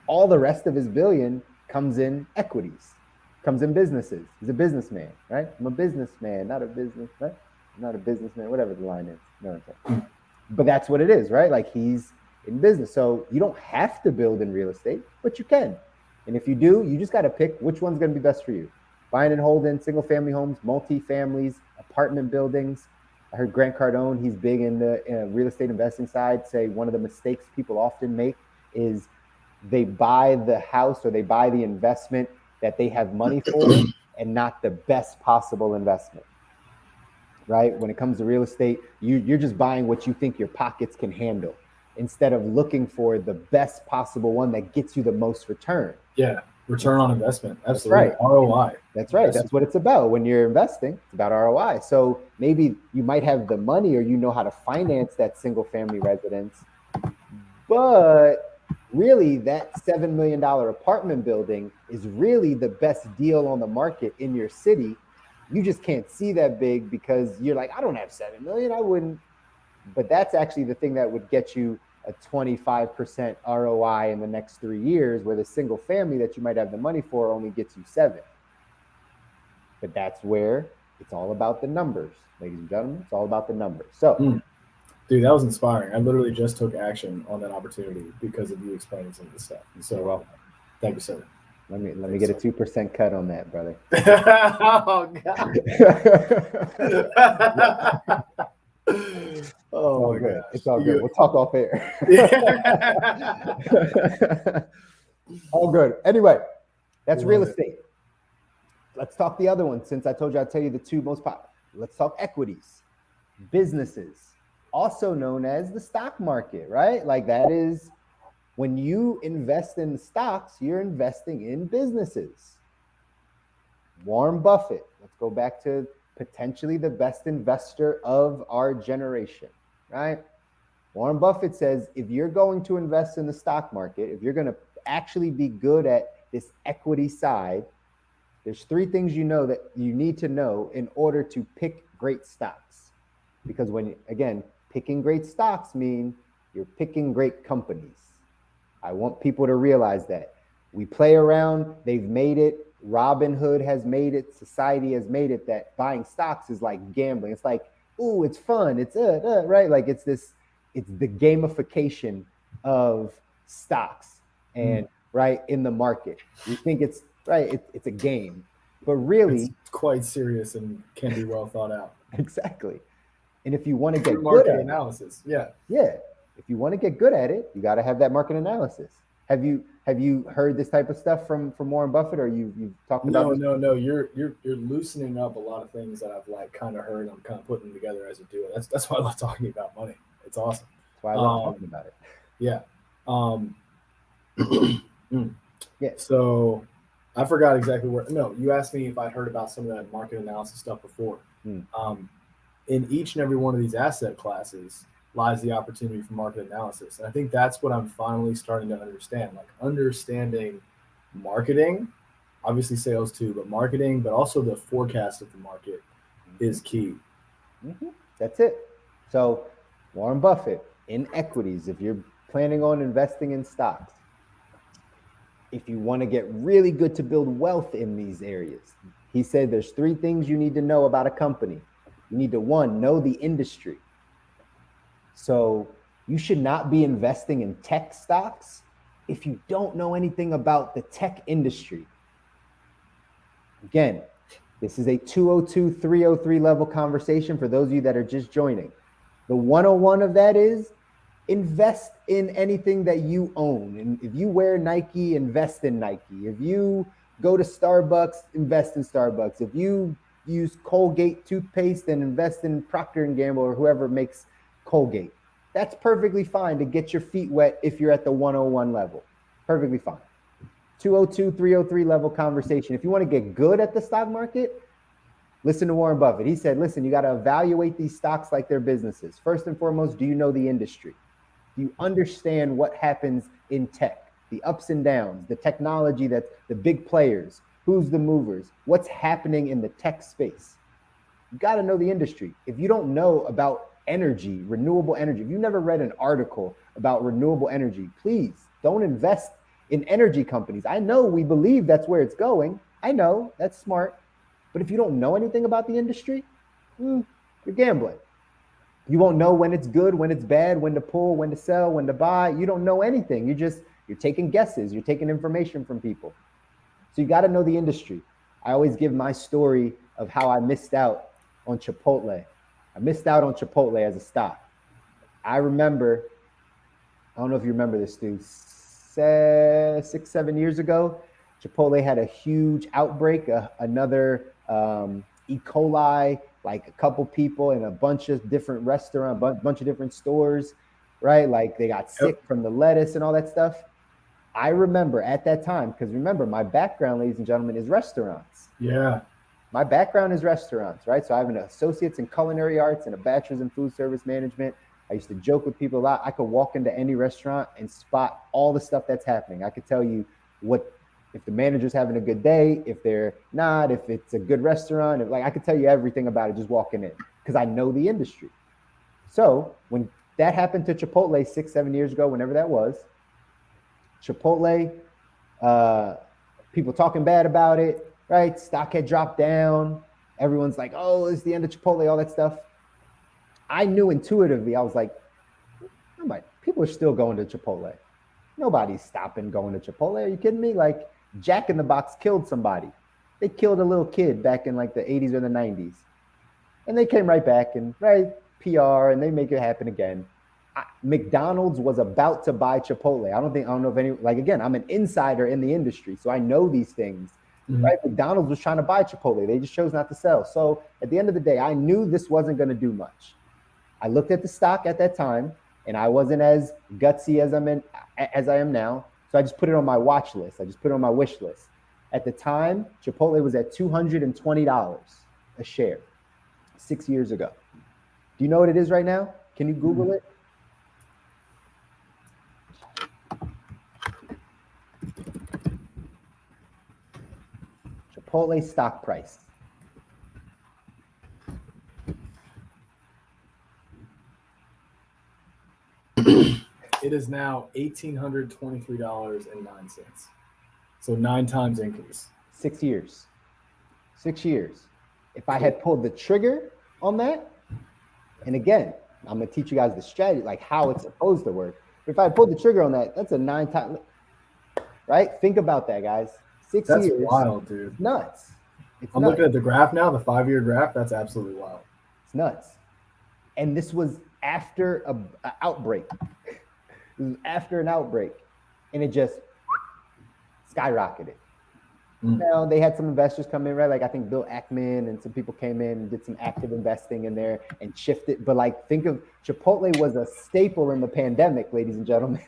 Speaker 1: All the rest of his billion comes in equities, comes in businesses. He's a businessman, right? I'm a businessman, not a business, right? I'm not a businessman, whatever the line is. No, but that's what it is, right? Like he's in business. So you don't have to build in real estate, but you can. And if you do, you just got to pick which one's going to be best for you. buying and holding single family homes, multi-families, apartment buildings. I heard Grant Cardone, he's big in the real estate investing side, say one of the mistakes people often make is they buy the house or they buy the investment that they have money for and not the best possible investment. Right? When it comes to real estate, you're just buying what you think your pockets can handle instead of looking for the best possible one that gets you the most return.
Speaker 2: Yeah, return on investment. Absolutely. That's right. ROI.
Speaker 1: That's right. That's what it's about. When you're investing, it's about ROI. So maybe you might have the money or you know how to finance that single family residence, but really that $7 million apartment building is really the best deal on the market in your city. You just can't see that big because you're like, I don't have 7 million. I wouldn't. But that's actually the thing that would get you a 25% ROI in the next 3 years, where the single family that you might have the money for only gets you 7. But that's where it's all about the numbers, ladies and gentlemen. It's all about the numbers. So,
Speaker 2: dude, that was inspiring. I literally just took action on that opportunity because of you explaining some of this stuff. So,
Speaker 1: you're welcome.
Speaker 2: Thank you, sir.
Speaker 1: Let me get a 2% cut on that, brother.
Speaker 2: Oh God. Oh my God.
Speaker 1: It's all good. We'll talk off air. All good. Anyway, that's real estate. Let's talk the other one, since I told you I'd tell you the two most popular. Let's talk equities, businesses, also known as the stock market, right? Like that is when you invest in stocks, you're investing in businesses. Warren Buffett, let's go back to potentially the best investor of our generation, right? Warren Buffett says, if you're going to invest in the stock market, if you're going to actually be good at this equity side, there's 3 things you know that you need to know in order to pick great stocks. Because when, again, picking great stocks mean you're picking great companies. I want people to realize that. We play around, they've made it, Robinhood has made it, society has made it that buying stocks is like gambling. It's like, ooh, it's fun, it's right? Like it's the gamification of stocks and right in the market. We think it's right, it's a game, but really
Speaker 2: it's quite serious and can be well thought out.
Speaker 1: Exactly. And if you want to get
Speaker 2: market
Speaker 1: good at
Speaker 2: analysis,
Speaker 1: yeah. If you want to get good at it, you got to have that market analysis. Have you heard this type of stuff from Warren Buffett, or you've talked about?
Speaker 2: No. You're loosening up a lot of things that I've like kind of heard. I'm kind of putting them together as you do it. That's why I love talking about money. It's awesome.
Speaker 1: That's why I love talking about it.
Speaker 2: Yeah.
Speaker 1: Yeah.
Speaker 2: So I forgot exactly where. No, you asked me if I'd heard about some of that market analysis stuff before. In each and every one of these asset classes lies the opportunity for market analysis. And I think that's what I'm finally starting to understand, like understanding marketing, obviously sales too, but marketing, but also the forecast of the market is key.
Speaker 1: That's it. So Warren Buffett in equities, if you're planning on investing in stocks, if you want to get really good to build wealth in these areas, he said there's 3 things you need to know about a company. You need to, 1, know the industry. So you should not be investing in tech stocks if you don't know anything about the tech industry. Again, this is a 202, 303 level conversation for those of you that are just joining. The 101 of that is invest in anything that you own. And if you wear Nike, invest in Nike. If you go to Starbucks, invest in Starbucks. If you use Colgate toothpaste, and invest in Procter & Gamble or whoever makes Colgate. That's perfectly fine to get your feet wet if you're at the 101 level. Perfectly fine. 202, 303 level conversation. If you want to get good at the stock market, listen to Warren Buffett. He said, listen, you got to evaluate these stocks like they're businesses. First and foremost, do you know the industry? Do you understand what happens in tech, the ups and downs, the technology, that's the big players, who's the movers, what's happening in the tech space? You got to know the industry. If you don't know about energy, renewable energy, if you've never read an article about renewable energy, please don't invest in energy companies. I know we believe that's where it's going. I know that's smart. But if you don't know anything about the industry, you're gambling. You won't know when it's good, when it's bad, when to pull, when to sell, when to buy. You don't know anything. You're taking guesses. You're taking information from people. So you got to know the industry. I always give my story of how I missed out on Chipotle. I missed out on Chipotle as a stock. I remember, I don't know if you remember this, dude, 6, 7 years ago, Chipotle had a huge outbreak, another E. coli, like a couple people in a bunch of different restaurants, bunch of different stores, right? Like they got sick
Speaker 2: Yep.
Speaker 1: from the lettuce and all that stuff. I remember at that time, because remember, my background, ladies and gentlemen, is restaurants.
Speaker 2: Yeah.
Speaker 1: My background is restaurants, right? So I have an associate's in culinary arts and a bachelor's in food service management. I used to joke with people a lot. I could walk into any restaurant and spot all the stuff that's happening. I could tell you what, if the manager's having a good day, if they're not, if it's a good restaurant, if, like I could tell you everything about it just walking in because I know the industry. So when that happened to Chipotle 6, 7 years ago, whenever that was, Chipotle, uh, people talking bad about it, right? Stock had dropped down. Everyone's like, oh, it's the end of Chipotle, all that stuff. I knew intuitively, I was like, people are still going to Chipotle. Nobody's stopping going to Chipotle. Are you kidding me? Like Jack in the Box killed somebody. They killed a little kid back in like the 80s or the 90s. And they came right back and right PR and they make it happen again. McDonald's was about to buy Chipotle. I don't know if any, like, again, I'm an insider in the industry, so I know these things, right? McDonald's was trying to buy Chipotle. They just chose not to sell. So at the end of the day, I knew this wasn't going to do much. I looked at the stock at that time and I wasn't as gutsy as I am now. So I just put it on my watch list. I just put it on my wish list. At the time, Chipotle was at $220 a share 6 years ago. Do you know what it is right now? Can you Google it? Chipotle stock price.
Speaker 2: It is now $1,823.09. So 9 times increase.
Speaker 1: 6 years. 6 years. If I had pulled the trigger on that, and again, I'm going to teach you guys the strategy, like how it's supposed to work. If I had pulled the trigger on that, that's a 9 time, right? Think about that, guys. 6
Speaker 2: That's
Speaker 1: years.
Speaker 2: wild, dude.
Speaker 1: It's nuts.
Speaker 2: I'm looking at the graph now, the 5-year graph. That's absolutely wild.
Speaker 1: It's nuts. And this was after an outbreak. This was after an outbreak. And it just skyrocketed. Now they had some investors come in, right? Like I think Bill Ackman and some people came in and did some active investing in there and shifted. But like think of Chipotle was a staple in the pandemic, ladies and gentlemen.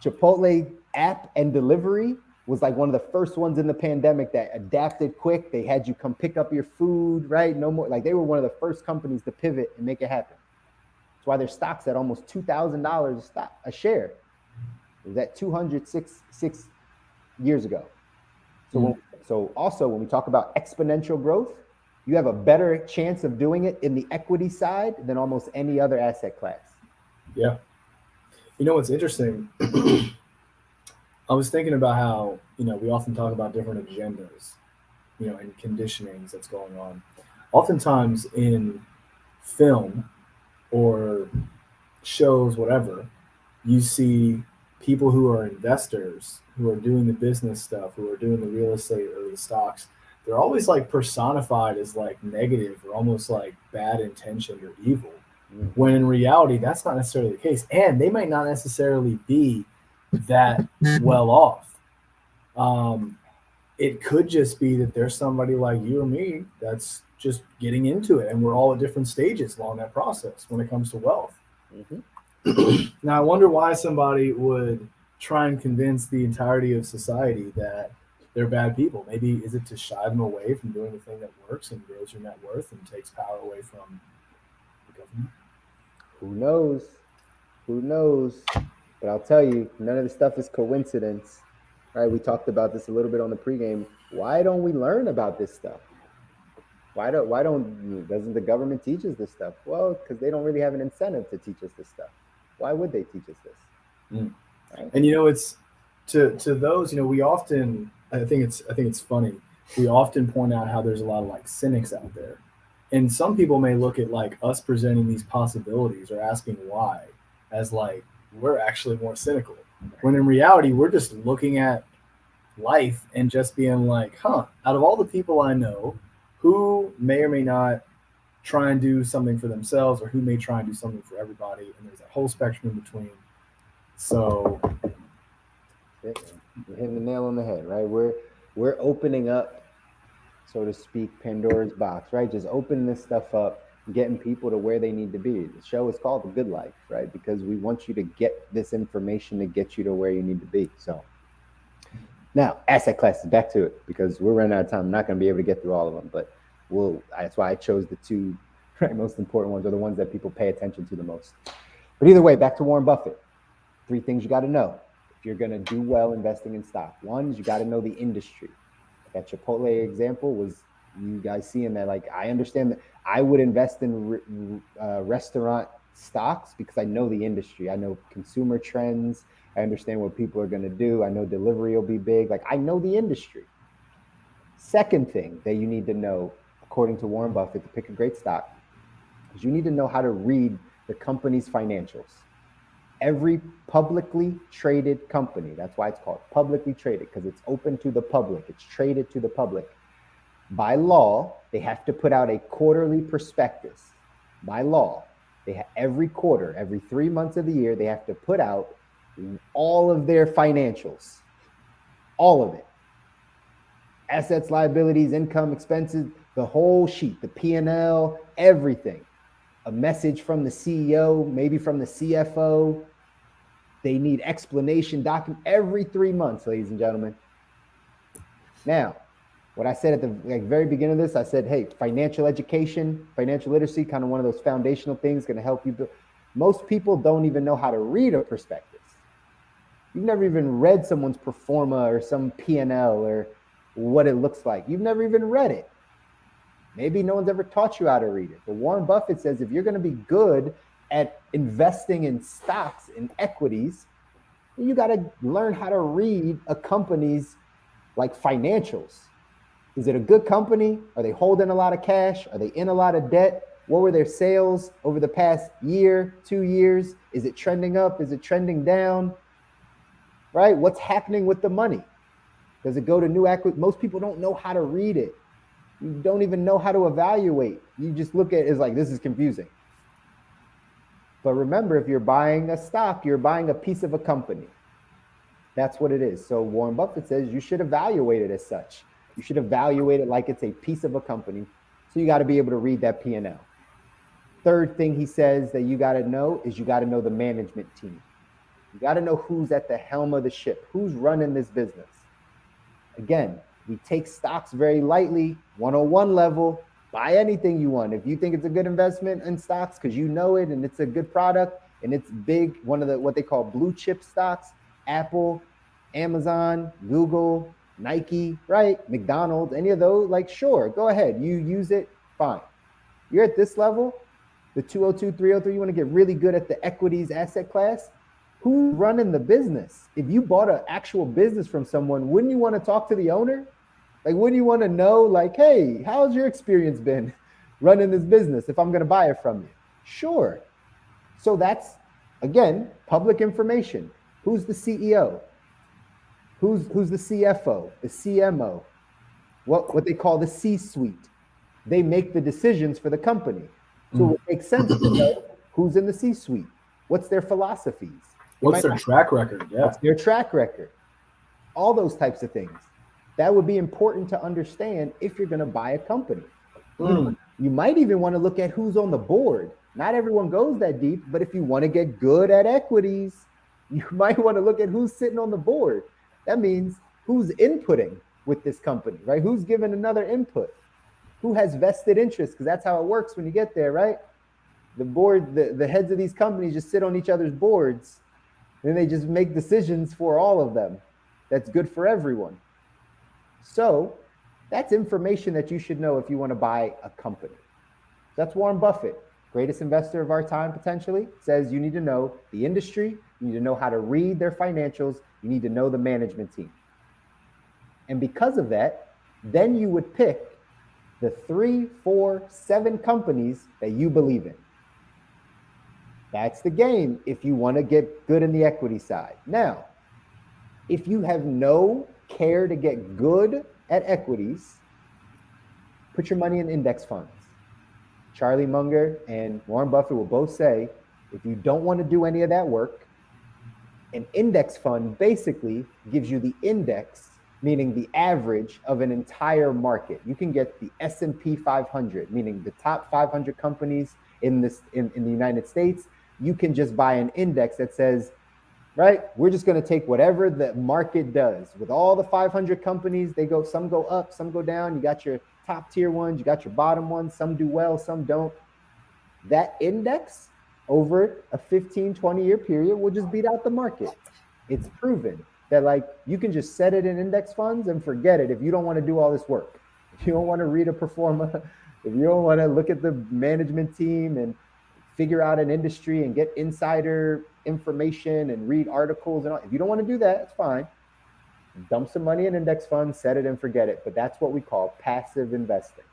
Speaker 1: Chipotle app and delivery was like one of the first ones in the pandemic that adapted quick. They had you come pick up your food, right? No more, like they were one of the first companies to pivot and make it happen. That's why their stock's at almost $2,000 a share. It was at 206 years ago. So also when we talk about exponential growth, you have a better chance of doing it in the equity side than almost any other asset class.
Speaker 2: Yeah. You know what's interesting? I was thinking about how, we often talk about different agendas, and conditionings that's going on. Oftentimes in film or shows, whatever, you see people who are investors, who are doing the business stuff, who are doing the real estate or the stocks. They're always like personified as like negative or almost like bad intentioned or evil, when in reality, that's not necessarily the case. And they might not necessarily be that well off. It could just be that there's somebody like you or me that's just getting into it, and we're all at different stages along that process when it comes to wealth. Now, I wonder why somebody would try and convince the entirety of society that they're bad people. Maybe is it to shy them away from doing the thing that works and grows your net worth and takes power away from the government?
Speaker 1: Who knows? Who knows? But I'll tell you, none of this stuff is coincidence, right? We talked about this a little bit on the pregame. Why don't we learn about this stuff? Doesn't the government teach us this stuff? Well, because they don't really have an incentive to teach us this stuff. Why would they teach us this?
Speaker 2: Right? And it's to those, we often, I think it's funny. We often point out how there's a lot of like cynics out there. And some people may look at like us presenting these possibilities or asking why as like we're actually more cynical. When in reality, we're just looking at life and just being like, huh, out of all the people I know who may or may not try and do something for themselves or who may try and do something for everybody, and there's that whole spectrum in between. So
Speaker 1: You're hitting the nail on the head, right? We're opening up, so to speak, Pandora's box, right? Just opening this stuff up, getting people to where they need to be. The show is called The Good Life, right? Because we want you to get this information to get you to where you need to be. So now, asset classes, back to it, because we're running out of time. I'm not going to be able to get through all of them, but that's why I chose the two most important ones, are the ones that people pay attention to the most. But either way, back to Warren Buffett. 3 things you got to know if you're going to do well investing in stock. One is you got to know the industry. That Chipotle example was you guys seeing that. Like, I understand that I would invest in restaurant stocks because I know the industry. I know consumer trends. I understand what people are going to do. I know delivery will be big. Like, I know the industry. Second thing that you need to know, according to Warren Buffett, to pick a great stock, is you need to know how to read the company's financials. Every publicly traded company, that's why it's called publicly traded, because it's open to the public. It's traded to the public. By law, they have to put out a quarterly prospectus. By law, every quarter, every 3 months of the year, they have to put out all of their financials, all of it. Assets, liabilities, income, expenses, the whole sheet, the P&L, everything. A message from the CEO, maybe from the CFO. They need explanation document every 3 months, ladies and gentlemen. Now, what I said at the very beginning of this, I said, hey, financial education, financial literacy, kind of one of those foundational things going to help you build. Most people don't even know how to read a prospectus. You've never even read someone's pro forma or some P&L or what it looks like. You've never even read it. Maybe no one's ever taught you how to read it. But Warren Buffett says if you're going to be good at investing in stocks and equities, you got to learn how to read a company's like financials. Is it a good company? Are they holding a lot of cash? Are they in a lot of debt? What were their sales over the past year, 2 years? Is it trending up? Is it trending down? Right? What's happening with the money? Does it go to new equity? Most people don't know how to read it. You don't even know how to evaluate. You just look at it as like, this is confusing. But remember, if you're buying a stock, you're buying a piece of a company. That's what it is. So Warren Buffett says you should evaluate it as such. You should evaluate it like it's a piece of a company. So you got to be able to read that P&L. Third thing he says that you got to know is you got to know the management team. You got to know who's at the helm of the ship, who's running this business. Again, we take stocks very lightly, 101 level, buy anything you want. If you think it's a good investment in stocks because you know it and it's a good product and it's big, one of the what they call blue chip stocks, Apple, Amazon, Google, Nike, right? McDonald's, any of those, like, sure, go ahead. You use it, fine. You're at this level, the 202, 303, you want to get really good at the equities asset class. Who's running the business? If you bought an actual business from someone, wouldn't you want to talk to the owner? Like, wouldn't you want to know, like, hey, how's your experience been running this business if I'm going to buy it from you? Sure. So that's, again, public information. Who's the CEO? Who's the CFO, the CMO? What they call the C-suite. They make the decisions for the company. So it makes sense to know who's in the C-suite. What's their philosophies?
Speaker 2: What's their track record? Yeah.
Speaker 1: What's their track record? All those types of things. That would be important to understand if you're going to buy a company. You might even want to look at who's on the board. Not everyone goes that deep, but if you want to get good at equities, you might want to look at who's sitting on the board. That means who's inputting with this company, right? Who's giving another input? Who has vested interest? Because that's how it works when you get there, right? The board, the heads of these companies just sit on each other's boards, and they just make decisions for all of them. That's good for everyone. So that's information that you should know if you want to buy a company. That's Warren Buffett, greatest investor of our time potentially, says you need to know the industry, you need to know how to read their financials, you need to know the management team. And because of that, then you would pick the 3, 4, 7 companies that you believe in. That's the game if you want to get good in the equity side. Now, if you have no care to get good at equities, put your money in index funds. Charlie Munger and Warren Buffett will both say, if you don't want to do any of that work, an index fund basically gives you the index, meaning the average of an entire market. You can get the S&P 500, meaning the top 500 companies in the United States. You can just buy an index that says, right, we're just going to take whatever the market does. With all the 500 companies, some go up, some go down. You got your top tier ones, you got your bottom ones. Some do well, some don't. That index over a 15, 20-year period will just beat out the market. It's proven that like you can just set it in index funds and forget it if you don't want to do all this work. If you don't want to read a performa, if you don't want to look at the management team and figure out an industry and get insider information and read articles and all, if you don't want to do that, it's fine. Dump some money in index funds, set it and forget it. But that's what we call passive investing.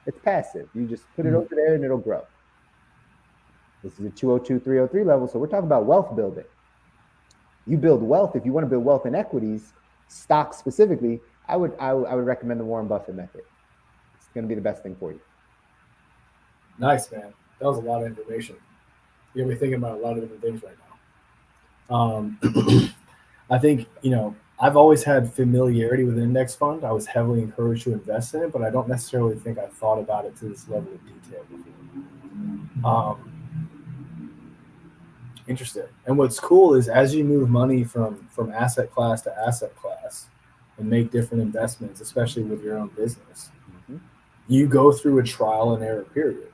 Speaker 1: It's passive. You just put it over there and it'll grow. This is a 202, 303 level. So we're talking about wealth building. You build wealth. If you want to build wealth in equities, stocks specifically, I would recommend the Warren Buffett method. It's going to be the best thing for you.
Speaker 2: Nice, man. That was a lot of information. You got me thinking about a lot of different things right now. I think, I've always had familiarity with an index fund. I was heavily encouraged to invest in it, but I don't necessarily think I thought about it to this level of detail before. Interesting. And what's cool is as you move money from asset class to asset class and make different investments, especially with your own business, you go through a trial and error period.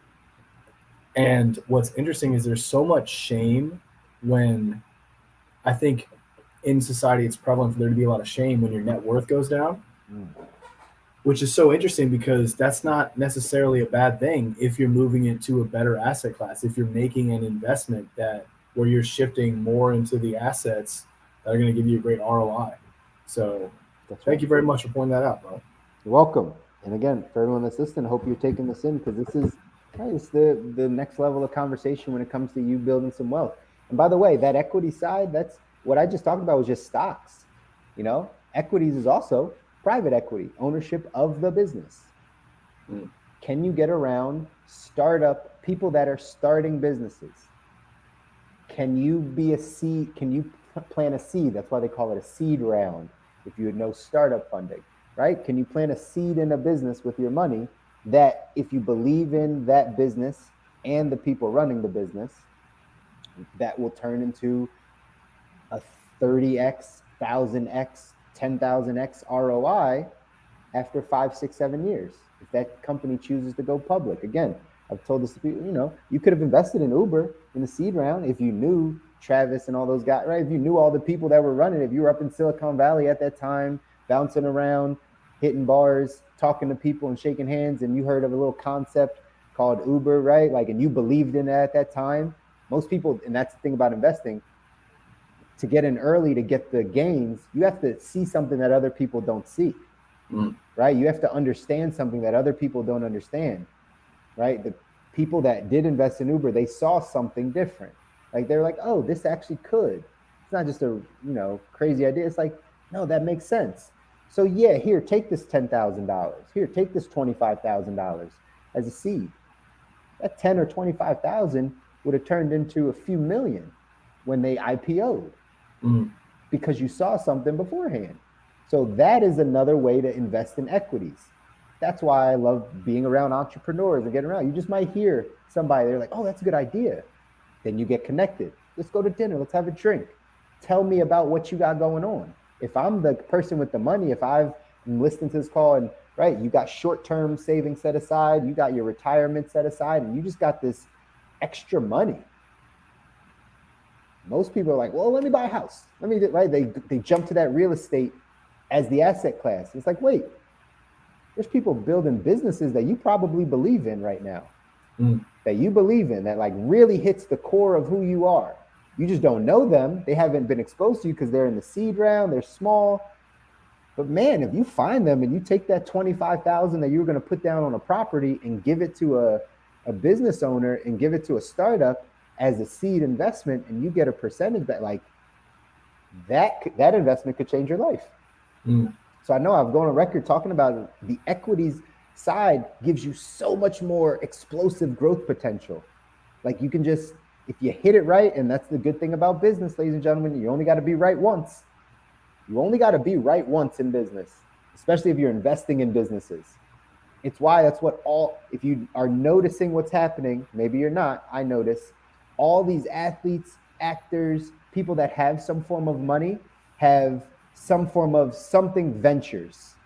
Speaker 2: And what's interesting is there's so much shame when I think in society it's prevalent for there to be a lot of shame when your net worth goes down, which is so interesting because that's not necessarily a bad thing if you're moving into a better asset class, if you're making an investment where you're shifting more into the assets that are going to give you a great ROI. So thank you very much for pointing that out, bro.
Speaker 1: You're welcome. And again, for everyone that's listening, I hope you're taking this in because this is it's the next level of conversation when it comes to you building some wealth. And by the way, that equity side, that's what I just talked about was just stocks. Equities is also private equity, ownership of the business. Can you get around startup people that are starting businesses? Can you be a seed? Can you plant a seed? That's why they call it a seed round. If you know startup funding, right? Can you plant a seed in a business with your money that if you believe in that business and the people running the business, that will turn into a 30x, 1,000x, 10,000x ROI after 5, 6, 7 years. If that company chooses to go public. Again, I've told this to people, you could have invested in Uber in the seed round if you knew Travis and all those guys, right? If you knew all the people that were running, if you were up in Silicon Valley at that time, bouncing around, hitting bars, talking to people and shaking hands, and you heard of a little concept called Uber, right? And you believed in it at that time. Most people, and that's the thing about investing, to get in early, to get the gains, you have to see something that other people don't see, right? You have to understand something that other people don't understand, right? The people that did invest in Uber, they saw something different. They're like, oh, this actually could. It's not just a, crazy idea. It's like, no, that makes sense. So yeah, here, take this $10,000. Here, take this $25,000 as a seed. That 10 or 25,000 would have turned into a few million when they IPO'd because you saw something beforehand. So that is another way to invest in equities. That's why I love being around entrepreneurs and getting around. You just might hear somebody, they're like, oh, that's a good idea. Then you get connected. Let's go to dinner. Let's have a drink. Tell me about what you got going on. If I'm the person with the money, if I've been listening to this call and, right, you got short-term savings set aside, you got your retirement set aside, and you just got this extra money. Most people are like, well, let me buy a house. Right? They jump to that real estate as the asset class. It's like, wait, there's people building businesses that you probably believe in right now, that you believe in, that really hits the core of who you are. You just don't know them. They haven't been exposed to you because they're in the seed round. They're small. But man, if you find them and you take that $25,000 that you were going to put down on a property and give it to a business owner and give it to a startup as a seed investment, and you get a percentage that that investment could change your life. So I know I've gone on record talking about the equities side gives you so much more explosive growth potential. Like you can just, if you hit it right, and that's the good thing about business, ladies and gentlemen, you only got to be right once. You only got to be right once in business, especially if you're investing in businesses. It's why that's what all, if you are noticing what's happening, maybe you're not, I notice all these athletes, actors, people that have some form of money have some form of something ventures,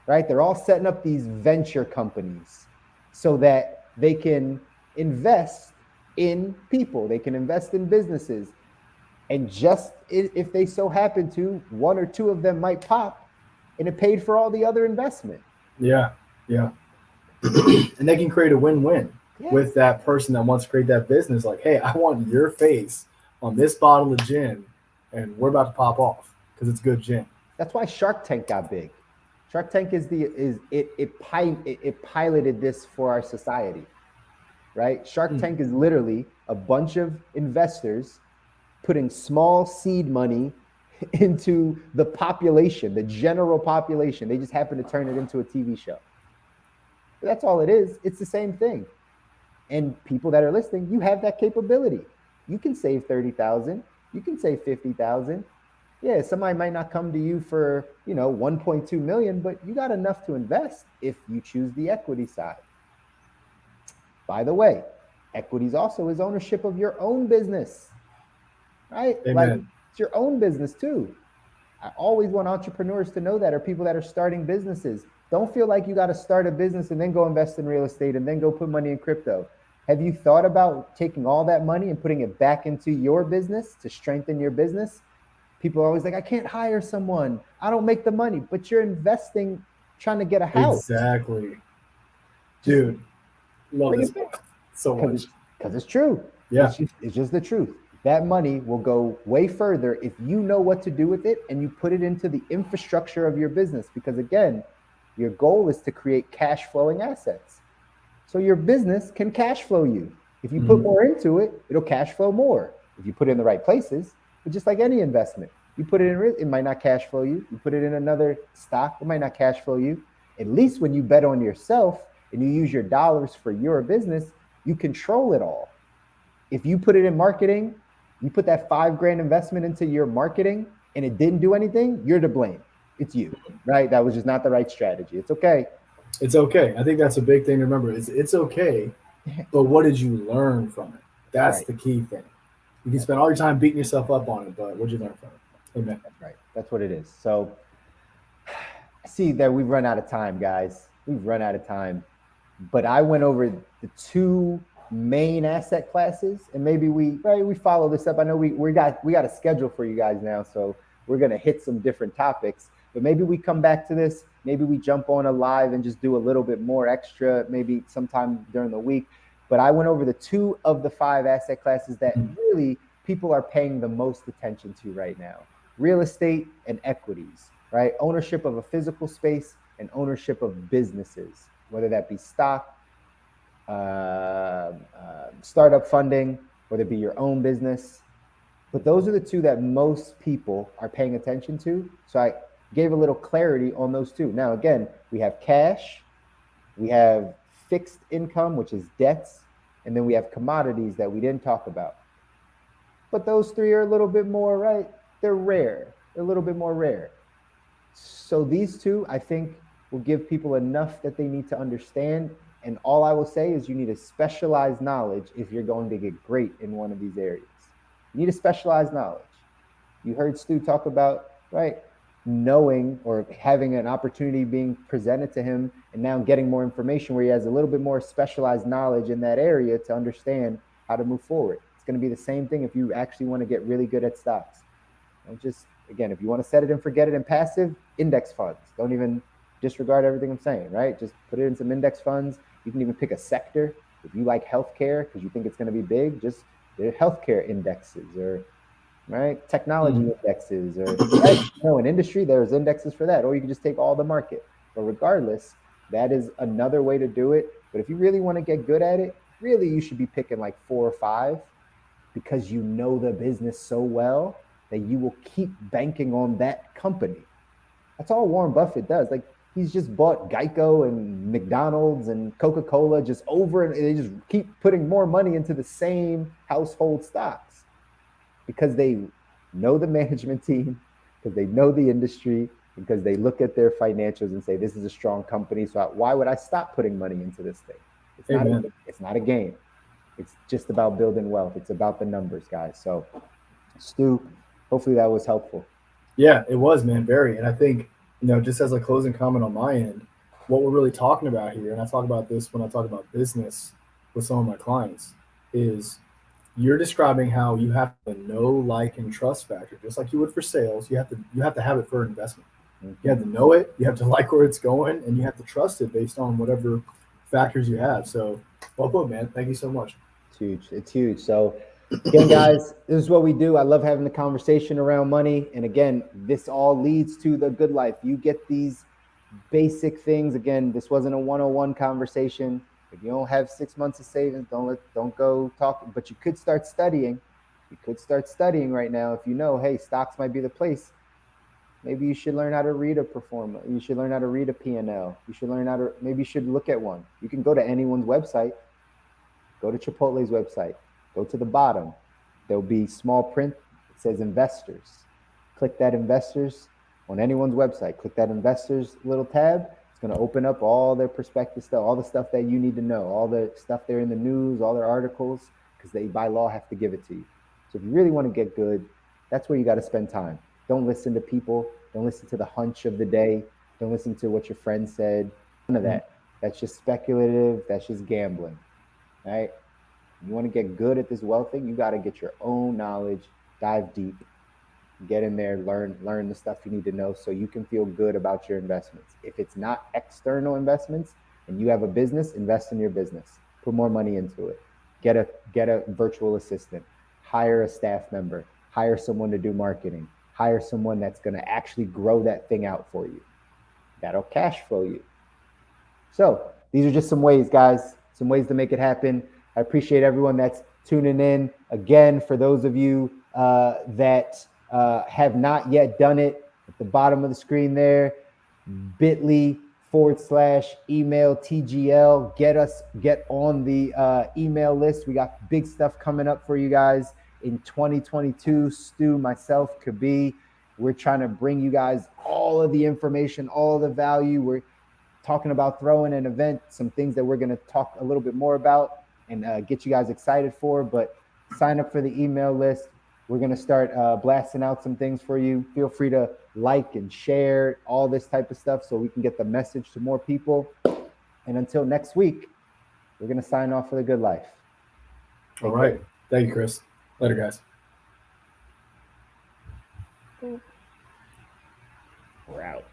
Speaker 1: right? They're all setting up these venture companies so that they can invest in people, they can invest in businesses. And just if they so happen to, one or two of them might pop and it paid for all the other investment.
Speaker 2: Yeah, yeah. And they can create a win-win
Speaker 1: Yeah.
Speaker 2: with that person that wants to create that business. Like, hey, I want your face on this bottle of gin, and we're about to pop off because it's good gin.
Speaker 1: That's why Shark Tank got big. Shark Tank is it piloted this for our society, right? Shark
Speaker 2: Mm.
Speaker 1: Tank is literally a bunch of investors putting small seed money into the population, the general population. They just happen to turn it into a TV show. But that's all it is. It's the same thing. And people that are listening, you have that capability. You can save 30,000. You can save 50,000. Yeah, somebody might not come to you for, 1.2 million, but you got enough to invest if you choose the equity side. By the way, equities also is ownership of your own business, right? Like
Speaker 2: Amen.
Speaker 1: it's your own business too. I always want entrepreneurs to know that, or people that are starting businesses. Don't feel like you got to start a business and then go invest in real estate and then go put money in crypto. Have you thought about taking all that money and putting it back into your business to strengthen your business? People are always like, I can't hire someone. I don't make the money, but you're investing trying to get a house.
Speaker 2: Exactly.
Speaker 1: Just
Speaker 2: Dude, love
Speaker 1: bring
Speaker 2: this
Speaker 1: it back
Speaker 2: book so
Speaker 1: because
Speaker 2: much.
Speaker 1: it's true.
Speaker 2: Yeah.
Speaker 1: It's just the truth. That money will go way further if you know what to do with it and you put it into the infrastructure of your business. Because again, your goal is to create cash flowing assets. So your business can cash flow you. If you put
Speaker 2: Mhm.
Speaker 1: more into it, it'll cash flow more. If you put it in the right places, but just like any investment, you put it in, it might not cash flow you. You put it in another stock, it might not cash flow you. At least when you bet on yourself and you use your dollars for your business, you control it all. If you put it in marketing, you put that $5,000 investment into your marketing and it didn't do anything, you're to blame. It's you, right? That was just not the right strategy. It's okay.
Speaker 2: It's okay. I think that's a big thing to remember. It's okay, but what did you learn from it? That's
Speaker 1: Right.
Speaker 2: the key thing. You can
Speaker 1: That's
Speaker 2: spend all your time beating yourself up on it, but what did you learn from it? Amen.
Speaker 1: that's right. That's what it is. So I see that we've run out of time, guys. We've run out of time. But I went over the two main asset classes, and maybe we follow this up. I know we got a schedule for you guys now, so we're gonna hit some different topics. But maybe we come back to this. Maybe we jump on a live and just do a little bit more extra, maybe sometime during the week. But I went over the two of the five asset classes that
Speaker 2: Mhm.
Speaker 1: really people are paying the most attention to right now: real estate and equities, right? Ownership of a physical space and ownership of businesses, whether that be stock, startup funding, whether it be your own business. But those are the two that most people are paying attention to. So I gave a little clarity on those two. Now, again, we have cash, we have fixed income, which is debts, and then we have commodities that we didn't talk about. But those three are a little bit more, right? They're rare. They're a little bit more rare. So these two, I think, will give people enough that they need to understand. And all I will say is you need a specialized knowledge if you're going to get great in one of these areas. You need a specialized knowledge. You heard Stu talk about, right, knowing or having an opportunity being presented to him and now getting more information where he has a little bit more specialized knowledge in that area to understand how to move forward. It's going to be the same thing if you actually want to get really good at stocks. Don't just, again, if you want to set it and forget it in passive, index funds. Don't even disregard everything I'm saying, right? Just put it in some index funds. You can even pick a sector. If you like healthcare because you think it's going to be big, just the healthcare indexes, or right, technology
Speaker 2: Mhm.
Speaker 1: indexes, or right, in industry there's indexes for that, or you can just take all the market. But regardless, that is another way to do it. But if you really want to get good at it, really you should be picking like four or five, because you know the business so well that you will keep banking on that company. That's all Warren Buffett does. Like he's just bought Geico and McDonald's and Coca-Cola just over, and they just keep putting more money into the same household stocks because they know the management team, because they know the industry, because they look at their financials and say this is a strong company. So why would I stop putting money into this thing? It's not
Speaker 2: Amen.
Speaker 1: it's not a game. It's just about building wealth. It's about the numbers, guys. So, Stu, hopefully that was helpful.
Speaker 2: Yeah, it was, man, very. And I think, just as a closing comment on my end, what we're really talking about here, and I talk about this when I talk about business with some of my clients, is you're describing how you have to know, like, and trust factor, just like you would for sales. You have to have it for investment. You
Speaker 1: Mm-hmm.
Speaker 2: have to know it, you have to like where it's going, and you have to trust it based on whatever factors you have. So, well put, man. Thank you so much.
Speaker 1: It's huge. It's huge. So, again, guys, this is what we do. I love having the conversation around money. And again, this all leads to the good life. You get these basic things. Again, this wasn't a 101 conversation. If you don't have 6 months of savings, don't go talk. But you could start studying. You could start studying right now if you know, hey, stocks might be the place. Maybe you should learn how to read a performer. You should learn how to read a P&L. You should learn how to, maybe you should look at one. You can go to anyone's website. Go to Chipotle's website. Go to the bottom. There'll be small print. It says investors. Click that investors on anyone's website. Click that investors little tab. It's going to open up all their prospectus stuff, all the stuff that you need to know, all the stuff they're in the news, all their articles, because they by law have to give it to you. So if you really want to get good, that's where you got to spend time. Don't listen to people. Don't listen to the hunch of the day. Don't listen to what your friend said. None of that. That's just speculative. That's just gambling. Right? You want to get good at this wealth thing, you got to get your own knowledge, dive deep, get in there, learn the stuff you need to know so you can feel good about your investments. If it's not external investments and you have a business, invest in your business. Put more money into it. Get a virtual assistant. Hire a staff member. Hire someone to do marketing. Hire someone that's going to actually grow that thing out for you. That'll cash flow you. So these are just some ways, guys, some ways to make it happen. I appreciate everyone that's tuning in. Again, for those of you that have not yet done it, at the bottom of the screen there, bit.ly/email TGL. Get on the email list. We got big stuff coming up for you guys in 2022. Stu, myself, Kabi, we're trying to bring you guys all of the information, all of the value. We're talking about throwing an event, some things that we're going to talk a little bit more about and get you guys excited for. But sign up for the email list. We're going to start blasting out some things for you. Feel free to like and share all this type of stuff so we can get the message to more people. And until next week, we're going to sign off for the good life.
Speaker 2: All right. Thank you, Chris. Later, guys.
Speaker 1: We're out.